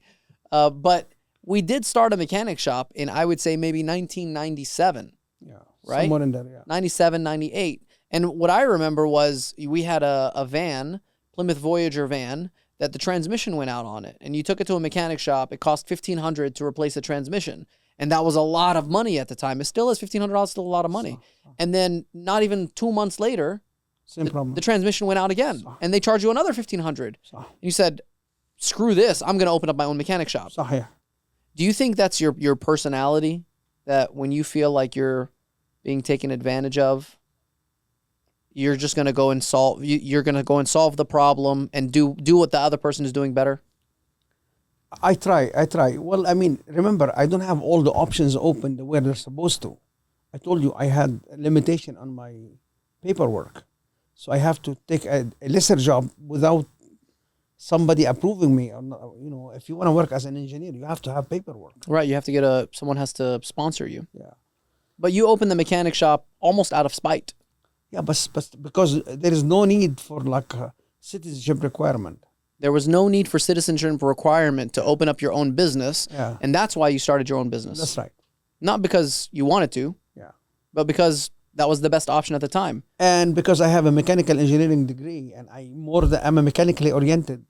But we did start a mechanic shop in, I would say, maybe 1997. Yeah. Right? Somewhere in there, yeah. 97, 98. And what I remember was we had a van, Plymouth Voyager van, that the transmission went out on it. And you took it to a mechanic shop. It cost $1,500 to replace the transmission. And that was a lot of money at the time. It still is $1,500, still a lot of money. And then not even 2 months later, the transmission went out again. And they charged you another $1,500. And you said, screw this, I'm going to open up my own mechanic shop. صحيح. Do you think that's your personality? That when you feel like you're being taken advantage of, you're just going to go and you're going to go and solve the problem and do what the other person is doing better? I try. Well, I mean, remember, I don't have all the options open the way they're supposed to. I told you I had a limitation on my paperwork. So I have to take a lesser job without somebody approving me. Or not, if you want to work as an engineer, you have to have paperwork. Right. You have to get someone has to sponsor you. Yeah. But you opened the mechanic shop almost out of spite. Yeah, but because there is no need for like a citizenship requirement. There was no need for citizenship requirement to open up your own business. Yeah. And that's why you started your own business. That's right. Not because you wanted to. Yeah. But because that was the best option at the time. And because I have a mechanical engineering degree and I'm a mechanically oriented.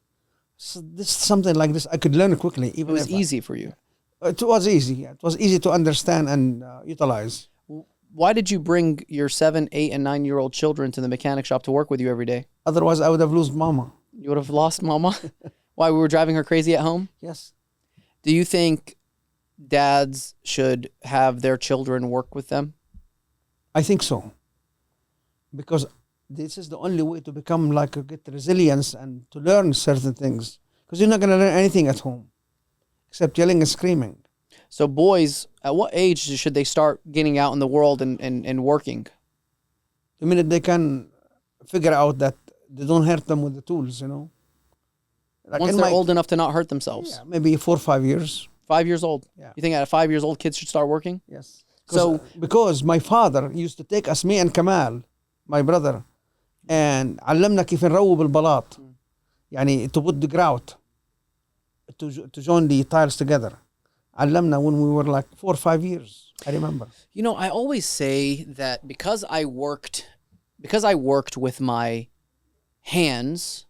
So this something like this I could learn quickly. It was easy for you. It was easy. It was easy to understand and utilize. Why did you bring your 7, 8, and 9-year-old children to the mechanic shop to work with you every day? Otherwise, I would have lost mama. You would have lost mama? Why, we were driving her crazy at home? Yes. Do you think dads should have their children work with them? I think so. Because this is the only way to become get resilience and to learn certain things. Because you're not going to learn anything at home except yelling and screaming. So boys, at what age should they start getting out in the world and working? The minute they can figure out that they don't hurt them with the tools, Like Once they're old enough to not hurt themselves. Yeah, maybe 4 or 5 years. 5 years old? Yeah. You think at 5 years old, kids should start working? Yes. Because my father used to take us, me and Kamal, my brother, and علمنا كيف نروب البلاط. يعني to put the grout, to join the tiles together. علمنا when we were like 4 or 5 years. I remember. I always say that because I worked with my hands,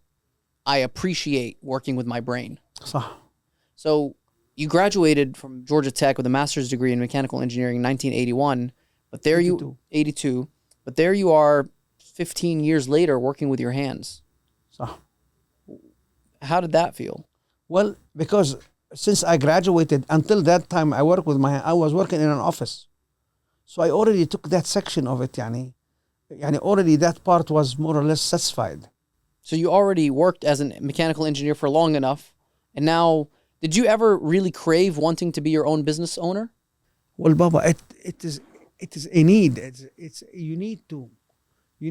I appreciate working with my brain. صح. So you graduated from Georgia Tech with a master's degree in mechanical engineering in 1981, but 82, but there you are 15 years later working with your hands. صح. How did that feel? Well, because since I graduated, until that time I was working in an office. So I already took that section of it, يعني already that part was more or less satisfied. So you already worked as a mechanical engineer for long enough, and now, did you ever really crave wanting to be your own business owner? Well, Baba, it is a need. You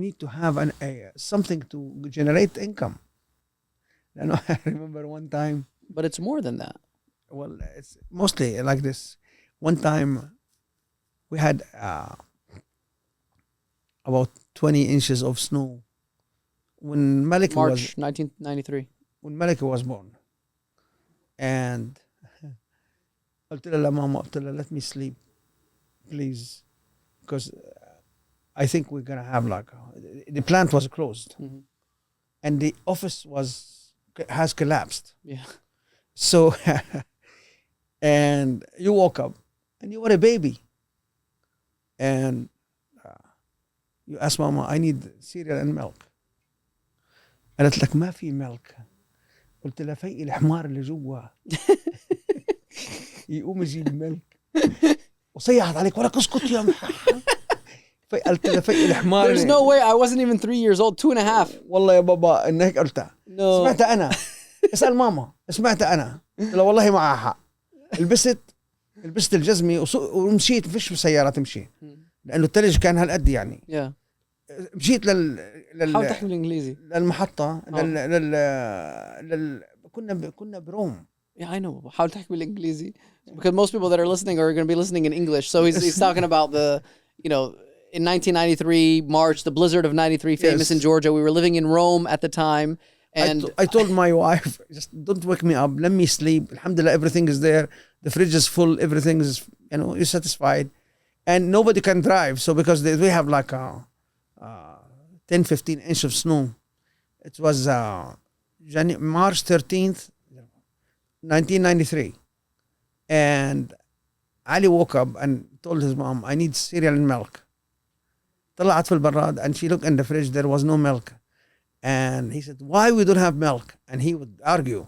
need to have something to generate income. I remember one time. But it's more than that. Well, it's mostly like this. One time, we had about 20 inches of snow when Malika March 1993. When Malika was born. And قلت لها ماما, let me sleep, please, because I think we're gonna have the plant was closed, and the office has collapsed. Yeah. So, and you woke up, and you were a baby, and you asked Mama, I need cereal and milk. قالت لك ما في milk. قلت لها فيقي الحمار اللي جوا يقوم يجيب الملك وصيحت عليك ولا اسكت يا قلت لها فيقي الحمار. There's no way. I wasn't even 3 years old, 2.5. والله يا بابا ان هيك قلتها. سمعت انا. اسال ماما. سمعت انا. قلت لها والله معها حق. لبست الجزمه ومشيت. فيش سياره تمشي لانه الثلج كان هالقد يعني. مشيت حاول تحكي بالانجليزي. للمحطة كنا بروم. Yeah, I know. حاول تحكي بالانجليزي. Because most people that are listening are going to be listening in English. So he's talking about in 1993, March, the blizzard of 93, famous in Georgia. We were living in Rome at the time. And I told my wife, just don't wake me up. Let me sleep. Alhamdulillah, everything is there. The fridge is full. Everything is, you're satisfied. And nobody can drive. So because we have 10, 15 inches of snow. It was March 13th, 1993. And Ali woke up and told his mom, I need cereal and milk. طلعت في البراد, and she looked in the fridge, there was no milk. And he said, why we don't have milk? And he would argue.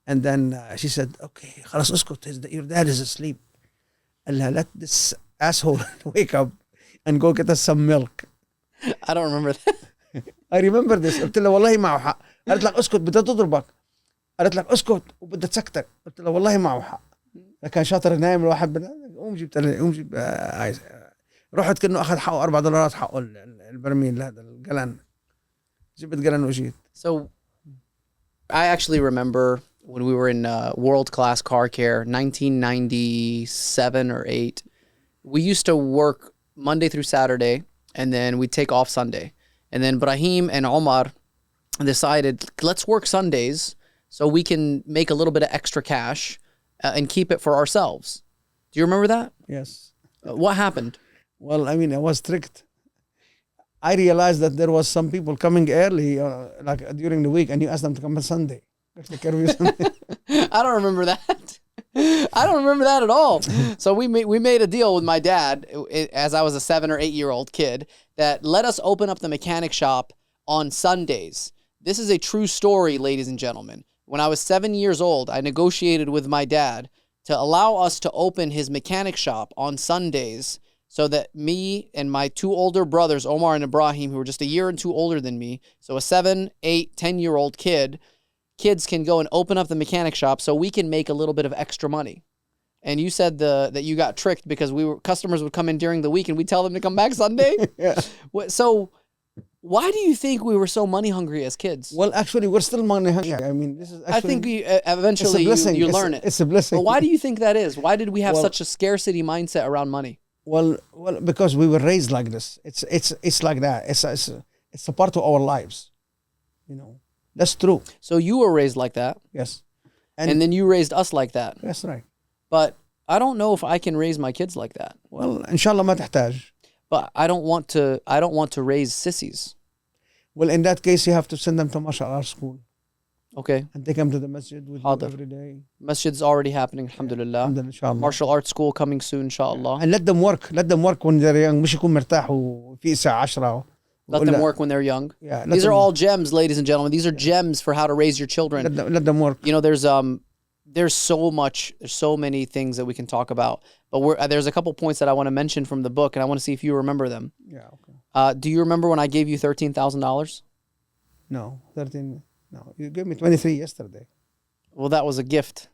And then she said, okay, خلاص اسكت, your dad is asleep. قال لها, let this asshole wake up and go get us some milk. I don't remember that. I remember this. قلت لها والله معه حق. قالت لك اسكت بدها تضربك. قالت لك اسكت وبدها تسكتك. قلت لها والله معه حق. كان شاطر نايم الواحد قوم جيب قوم جيب عايز. رحت كأنه اخذ حقه $4 حقه البرميل هذا الجلان. جبت جلان وجيت. So I actually remember when we were in world-class car care, 1997 or 8. We used to work Monday through Saturday, and then we'd take off Sunday. And then Brahim and Omar decided, let's work Sundays so we can make a little bit of extra cash and keep it for ourselves. Do you remember that? Yes. What happened? Well, I mean, I was tricked. I realized that there was some people coming early, like during the week, and you asked them to come on Sunday. Take care of you Sunday. I don't remember that. I don't remember that at all. So we made a deal with my dad as I was a 7 or 8 year old kid that let us open up the mechanic shop on Sundays. This is a true story, ladies and gentlemen. When I was 7 years old, I negotiated with my dad to allow us to open his mechanic shop on Sundays so that me and my 2 older brothers, Omar and Ibrahim, who were just a year and 2 older than me, so a 7, 8, 10-year-old kids can go and open up the mechanic shop so we can make a little bit of extra money. And you said that you got tricked because customers would come in during the week and we'd tell them to come back Sunday. Yeah. So why do you think we were so money hungry as kids? Well, actually, we're still money hungry. I mean, this is actually, I think eventually you learn it. It's a blessing. But why do you think that is? Why did we have such a scarcity mindset around money? Well, because we were raised like this. It's like that. It's a part of our lives. You know, that's true. So you were raised like that. Yes. And then you raised us like that. That's right. But I don't know if I can raise my kids like that. Well, inshallah ما تحتاج. But I don't want to raise sissies. Well, in that case, you have to send them to martial arts school. Okay. And take them to the masjid with you every day. Masjid's already happening, alhamdulillah. Alhamdulillah, inshallah. Martial arts school coming soon, inshallah. And let them work. Let them work when they're young. مش يكون مرتاح وفي الساعة 10. Let them work when they're young. Yeah, These are all gems, ladies and gentlemen. These are gems for how to raise your children. Let them work. You know, there's so many things that we can talk about. But there's a couple points that I want to mention from the book, and I want to see if you remember them. Yeah, okay. Do you remember when I gave you $13,000? No, 13. No, you gave me 23 yesterday. Well, that was a gift.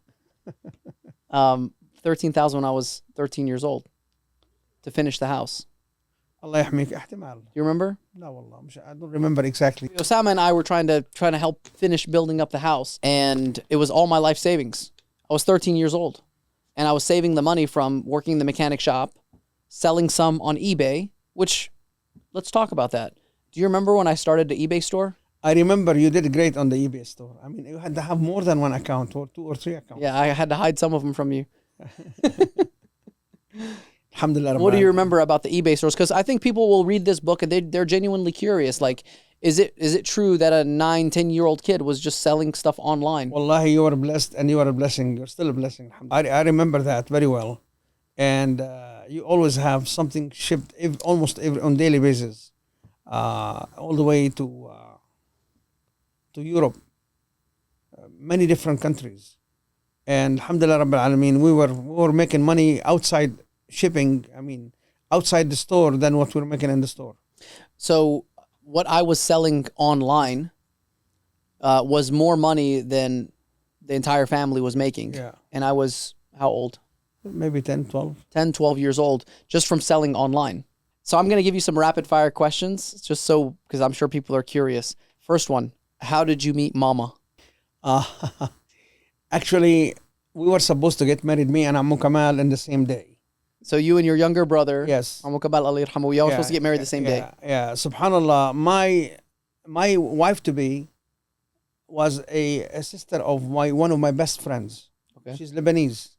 13,000 when I was 13 years old to finish the house. الله يحميك احتمال. You remember? لا والله I don't remember exactly. Osama and I were trying to help finish building up the house, and it was all my life savings. I was 13 years old, and I was saving the money from working the mechanic shop, selling some on eBay, which, let's talk about that. Do you remember when I started the eBay store? I remember you did great on the eBay store. I mean, you had to have more than one account or 2 or 3 accounts. Yeah, I had to hide some of them from you. Alhamdulillah. What do you remember about the eBay stores? Because I think people will read this book and they're genuinely curious. Like, is it true that a 9, 10-year-old kid was just selling stuff online? Wallahi, you are blessed and you are a blessing. You're still a blessing. I remember that very well. And you always have something shipped almost on daily basis, all the way to Europe, many different countries. And alhamdulillah Rabbil Alameen, we were making money outside shipping, I mean, outside the store than what we were making in the store. So what I was selling online was more money than the entire family was making. Yeah. And I was, how old? Maybe 10, 12. 10, 12 years old, just from selling online. So I'm going to give you some rapid fire questions, just so, because I'm sure people are curious. First one, how did you meet Mama? Actually, we were supposed to get married, me and Ammu Kamal, in the same day. So you and your younger brother, yes, Ammu Kamal Ali Yarhamu, y'all were supposed to get married the same day. Yeah, subhanallah, my wife to be was a sister of one of my best friends. Okay. She's Lebanese.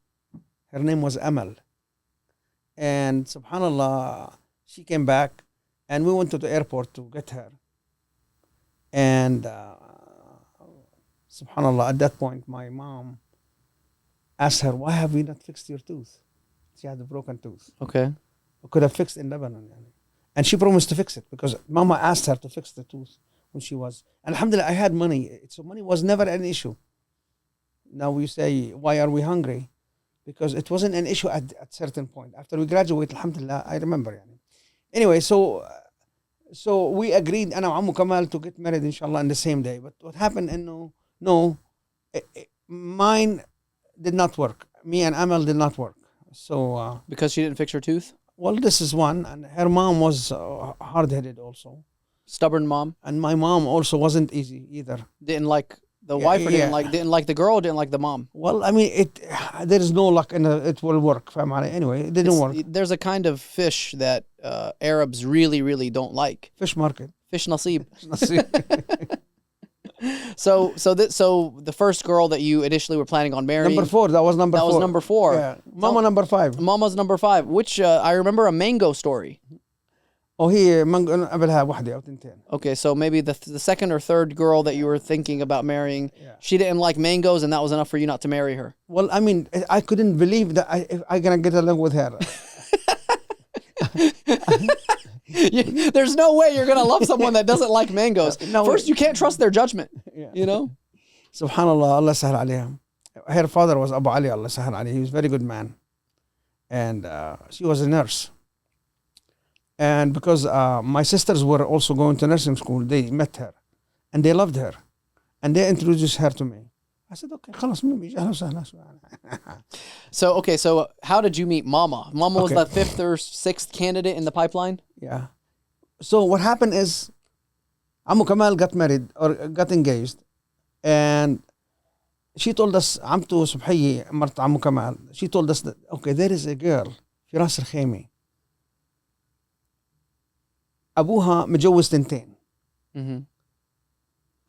Her name was Amal. And subhanallah, she came back and we went to the airport to get her. And subhanallah, at that point, my mom asked her, why have we not fixed your tooth? She had a broken tooth. Okay. We could have fixed in Lebanon. And she promised to fix it because Mama asked her to fix the tooth when she was. And alhamdulillah, I had money. So money was never an issue. Now we say, why are we hungry? Because it wasn't an issue at certain point. After we graduated, alhamdulillah, I remember. Anyway, so So we agreed أنا وعمو كمال to get married inshallah on the same day. But what happened إنه no, mine did not work. Me and Amal did not work. So Because she didn't fix her tooth? well, this is one, and her mom was hard-headed also, Stubborn mom? and my mom also wasn't easy either. Didn't like the wife, or yeah. didn't like the girl, or didn't like the mom? Well, I mean, there is no luck in it will work. فاهم علي? Anyway, it didn't work. There's a kind of fish that Arabs really, really don't like. Fish market. Fish nasib. So the first girl that you initially were planning on marrying. Number 4. That was number 4. That was number 4. Yeah. Mama number 5. Mama's number 5. Which I remember a mango story. وهي قبلها واحدة أو تنتين. Okay, so maybe the second or third girl that you were thinking about marrying, she didn't like mangoes, and that was enough for you not to marry her. Well, I mean, I couldn't believe that I gonna get along with her. There's no way you're gonna love someone that doesn't like mangoes. No, first, you can't trust their judgment. You know. Subhanallah, Allah sahal عليها. Her father was Abu Ali, Allah sahal عليه. He was a very good man, and she was a nurse. And because my sisters were also going to nursing school, they met her, and they loved her, and they introduced her to me. I said, okay, خلاص ميمي أهلا وسهلا. So how did you meet Mama? Mama was the 5th or 6th candidate in the pipeline? Yeah. So what happened is, Ammu Kamal got married or got engaged, and she told us, عمته صبحية مرت عمو كمال, she told us that, okay, there is a girl في راس الخيمة. أبوها متجوز 2.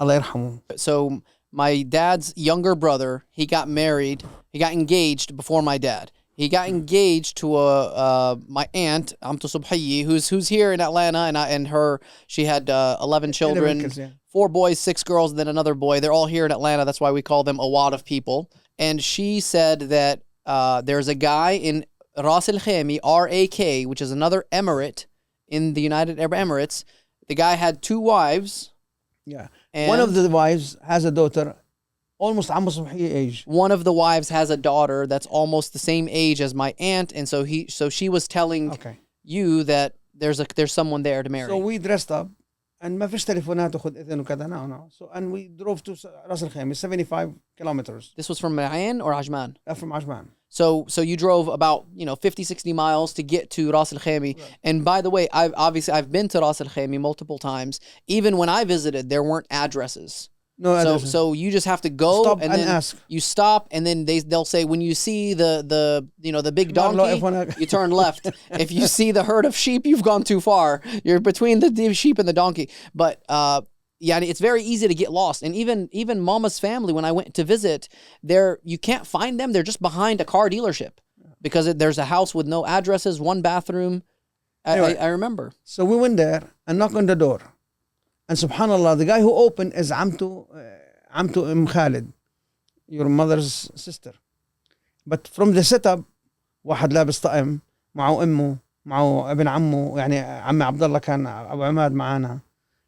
الله يرحمه. So my dad's younger brother, he got engaged before my dad. He got engaged to my aunt, Amtu Subhiyi, who's here in Atlanta, and she had 11 children, 4 boys, 6 girls, and then another boy. They're all here in Atlanta. That's why we call them Awad of people. And she said that there's a guy in Ras Al Khaimah, RAK, which is another emirate in the United Arab Emirates. The guy had 2 wives. Yeah. One of the wives has a daughter almost عمو صبحية age. One of the wives has a daughter that's almost the same age as my aunt, and so she was telling you that there's someone there to marry. So we dressed up, and ما فيش تليفونات وخذ إذن وكذا. No. So and we drove to راس الخيمة, 75 kilometers. This was from Ma'an or Ajman? From Ajman. So you drove about 50, 60 miles to get to Ras Al Khaimah. Right. And by the way, I've been to Ras Al Khaimah multiple times. Even when I visited, there weren't addresses. No addresses. So you just have to go stop and then ask. You stop, and then they'll say, when you see the big donkey, you turn left. If you see the herd of sheep, you've gone too far. You're between the sheep and the donkey. But it's very easy to get lost. And even Mama's family, when I went to visit, you can't find them. They're just behind a car dealership because there's a house with no addresses, 1 bathroom. Anyway, I remember. So we went there and knocked on the door. And subhanallah, the guy who opened is Amtu Khalid, your mother's sister. But from the setup, واحد لابس طقم معه أمه معه ابن عمه, يعني عمي عبد الله كان أبو عماد معانا.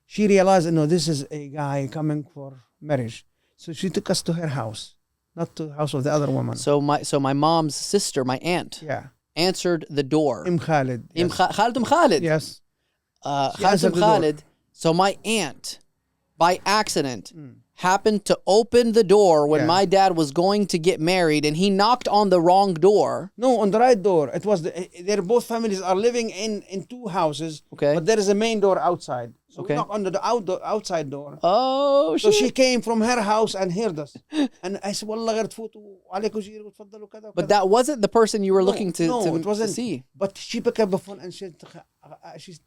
She realized, this is a guy coming for marriage. So she took us to her house, not to the house of the other woman. So my mom's sister, my aunt, answered the door. Khalid. Yes. Khalid. Yes. Khalid. So my aunt, by accident, happened to open the door when my dad was going to get married, and he knocked on the wrong door. No, on the right door. It was they're both families are living in 2 houses. Okay. But there is a main door outside. So we knocked on the outside door. Oh, so she came from her house and heard us. And I said, والله غير تفوتوا عليكم جيروا وتفضلوا كذا. But that wasn't the person you were looking to it wasn't. To see. But she picked up the phone and she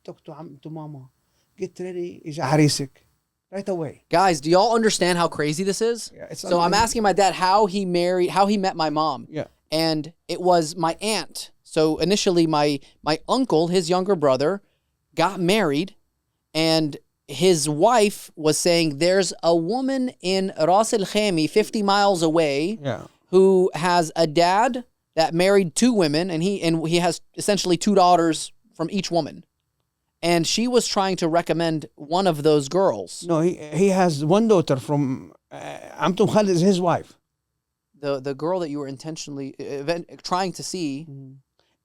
talked to Mama. Get ready, إجا عريسك. Right away. Guys, do y'all understand how crazy this is? Yeah, so I'm asking my dad how he met my mom. Yeah. And it was my aunt. So initially my uncle, his younger brother, got married, and his wife was saying there's a woman in Ras Al Khaimah 50 miles away who has a dad that married 2 women, and he has essentially 2 daughters from each woman. And she was trying to recommend one of those girls. No, he has 1 daughter from Amtum Khalid is his wife. The girl that you were intentionally trying to see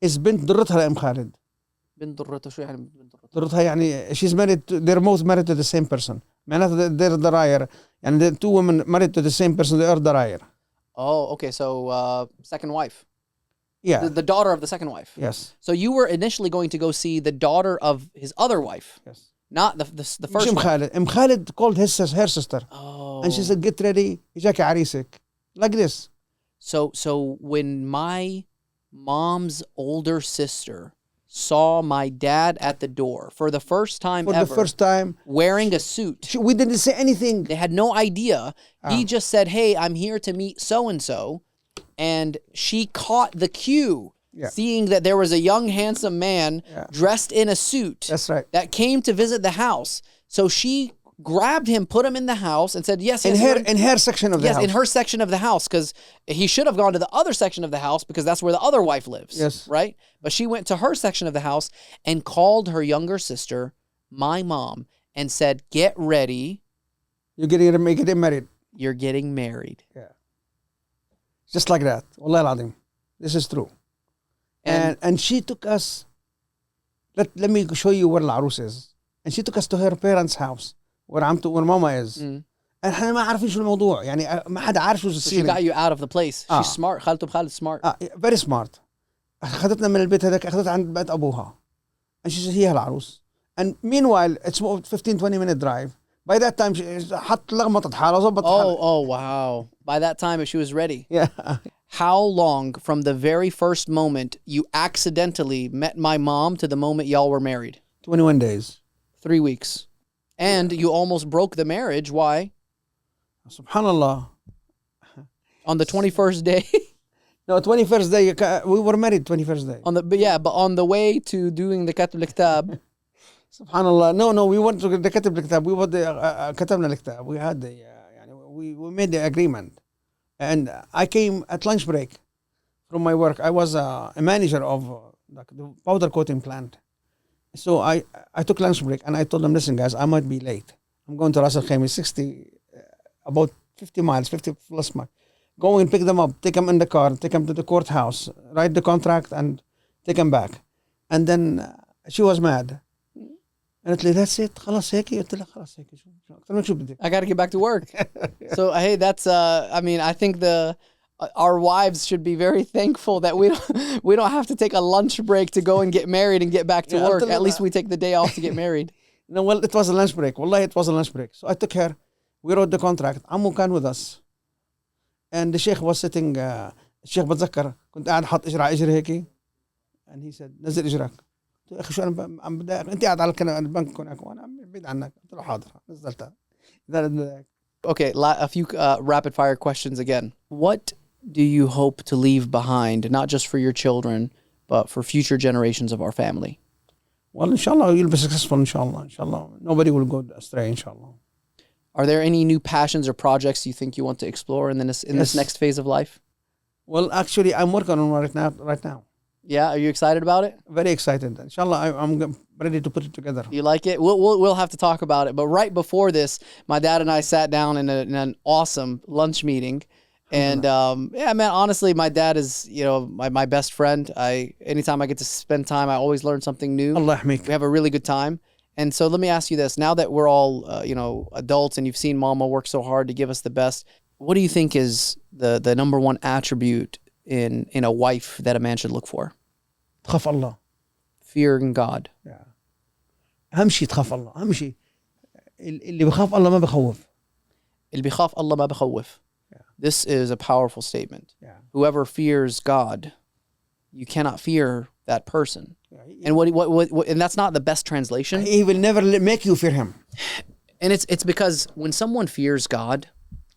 is بنت ضرتها لأم خالد. بنضرته شو يعني بنضرته؟ ضرتها يعني she's married to, they're both married to the same person. معناتها they're ضراير. يعني the two women married to the same person, they are ضراير. Oh, okay. So second wife, Yeah. the daughter of the second wife. Yes. So you were initially going to go see the daughter of his other wife, Yes. not the مش first ام wife. خالد. ام خالد called her sister. Oh. And she said, get ready. إجاك عريسك. Like this. So when my mom's older sister saw my dad at the door for the first time For ever, the first time. wearing a suit, We didn't say anything. they had no idea. He just said, "Hey, I'm here to meet so and so," and she caught the cue, seeing that there was a young, handsome man dressed in a suit. That's right. That came to visit the house. So she grabbed him, put him in the house, and said, "Yes, In her section of the house. Yes, in her section of the house, because he should have gone to the other section of the house because that's where the other wife lives. Yes. Right? But she went to her section of the house and called her younger sister, my mom, and said, "Get ready. You're getting married." You're getting married." Yeah. Just like that. Wallah al-Azim. This is true. And she took us, let me show you where العروس is. And she took us to her parents' house, where mama is. And احنا ما عارفين شو الموضوع. يعني ما حدا عارف شو So she السيرة. got you out of the place. She's smart. خالته بخالد smart. Very smart. أخذتنا من البيت هذاك، أخذتها عند بيت أبوها. And she said, هي العروس. And meanwhile, it's about 15-20 minute drive. By that time, حط لغمطت حالها ظبط حالها. Oh, wow. By that time, she was ready. Yeah. How long from the very first moment you accidentally met my mom to the moment y'all were married? 21 days. 3 weeks. And you almost broke the marriage. Why? Subhanallah. On the 21st day? No, 21st day, we were married 21st day. But on the way to doing the Katb al-Kitab. Subhanallah. No, we went to the Katb al-Kitab. We were كتبنا الكتاب. We had the, we made the agreement. And I came at lunch break from my work. I was a manager of the powder coating plant. So I took lunch break and I told them, listen guys, I might be late. I'm going to Ras Al Khaimah, about 50 miles, 50 plus miles. Go and pick them up, take them in the car, take them to the courthouse, write the contract and take them back. And then she was mad. قالت لي that's it خلاص هيك. قلت لها خلاص هيك أكثر من شو بدك. I got to get back to work. So hey, that's I mean, I think our wives should be very thankful that we don't have to take a lunch break to go and get married and get back to work. At least we take the day off to get married. No, well, it was a lunch break. Wallahi, it was a lunch break. So I took her. We wrote the contract. Ammu كان with us. And the sheikh was sitting. الشيخ بتذكر كنت قاعد حاط اجري على اجري هيك. And he said نزل اجرك. قلت له اخي شو انا عم بدك انت قاعد على البنك هناك وانا بعيد عنك. قلت له حاضر نزلتها. Okay, a few rapid fire questions again. What do you hope to leave behind, not just for your children, but for future generations of our family? Well, inshallah, you'll be successful, inshallah. Inshallah. Nobody will go astray, inshallah. Are there any new passions or projects you think you want to explore in this next phase of life? Well, actually, I'm working on one right now. Yeah, are you excited about it? Very excited. Inshallah, I'm ready to put it together. You like it? We'll have to talk about it. But right before this, my dad and I sat down in an awesome lunch meeting. And yeah, man, honestly, my dad is, my best friend. Anytime I get to spend time, I always learn something new. Allah yahmeek. We have a really good time. And so let me ask you this. Now that we're all, adults and you've seen mama work so hard to give us the best, what do you think is the number one attribute in a wife that a man should look for? تخاف الله. Fearing God. Yeah. أهم شيء تخاف الله. أهم شيء اللي بخاف الله ما بخوف. اللي بيخاف الله ما بخوف. This is a powerful statement. Yeah. Whoever fears God, you cannot fear that person. Yeah. And what and that's not the best translation. He will never make you fear him. And it's because when someone fears God,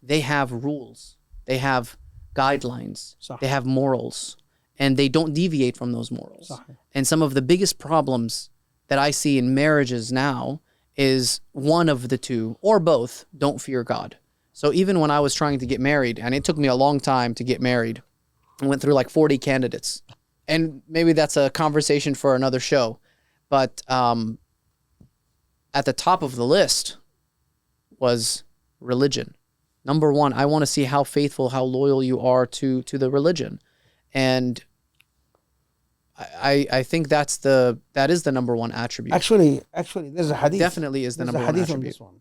they have rules, they have guidelines, they have morals, and they don't deviate from those morals. And some of the biggest problems that I see in marriages now is one of the two or both don't fear God. So even when I was trying to get married, and it took me a long time to get married, I went through like 40 candidates. And maybe that's a conversation for another show. But at the top of the list was religion. Number one, I want to see how faithful, how loyal you are to the religion. And I think that is the number one attribute. Actually, there's a hadith. Definitely is the There's number a one hadith on attribute. this one.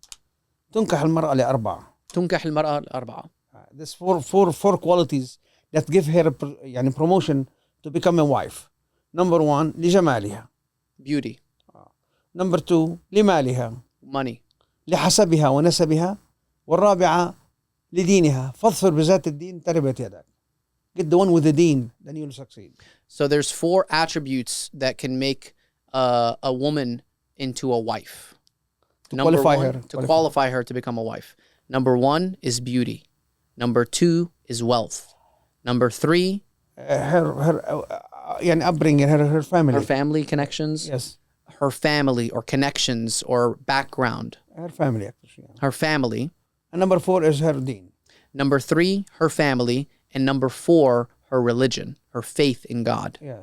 تنكح المرأة لأربعة. تنكح المرأة الأربعة. There's four qualities that give her يعني promotion to become a wife. Number one, لجمالها. Beauty. Number two, لمالها. Money. لحسبها ونسبها. والرابعة لدينها. فاظفر بذات الدين تربت يدك. Get the one with the deen, then you'll succeed. So there's 4 attributes that can make a woman into a wife. To qualify her to become a wife. Number 1 is beauty. Number 2 is wealth. Number 3, her يعني upbringing, her family. her family connections. Yes. Her family or connections or background. Her family, actually. Her family. And number 4 is her deen. Number 3, her family. And number 4, her religion, her faith in God. Yeah.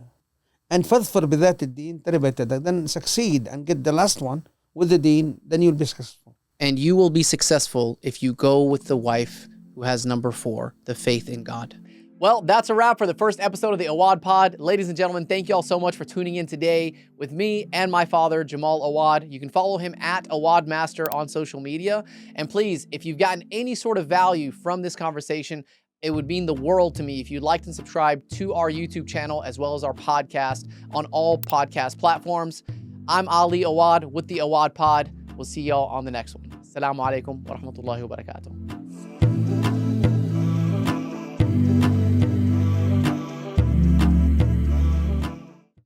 And فاظفر بذات الدين تربت يدك. Then succeed and get the last one with the deen, then you'll be successful. And you will be successful if you go with the wife who has number 4, the faith in God. Well, that's a wrap for the first episode of the Awad Pod. Ladies and gentlemen, thank you all so much for tuning in today with me and my father, Jamal Awad. You can follow him at Awad Master on social media. And please, if you've gotten any sort of value from this conversation, it would mean the world to me if you'd like to subscribe to our YouTube channel as well as our podcast on all podcast platforms. I'm Ali Awad with the Awad Pod. We'll see y'all on the next one. Assalamu alaikum wa rahmatullahi wa barakatuh.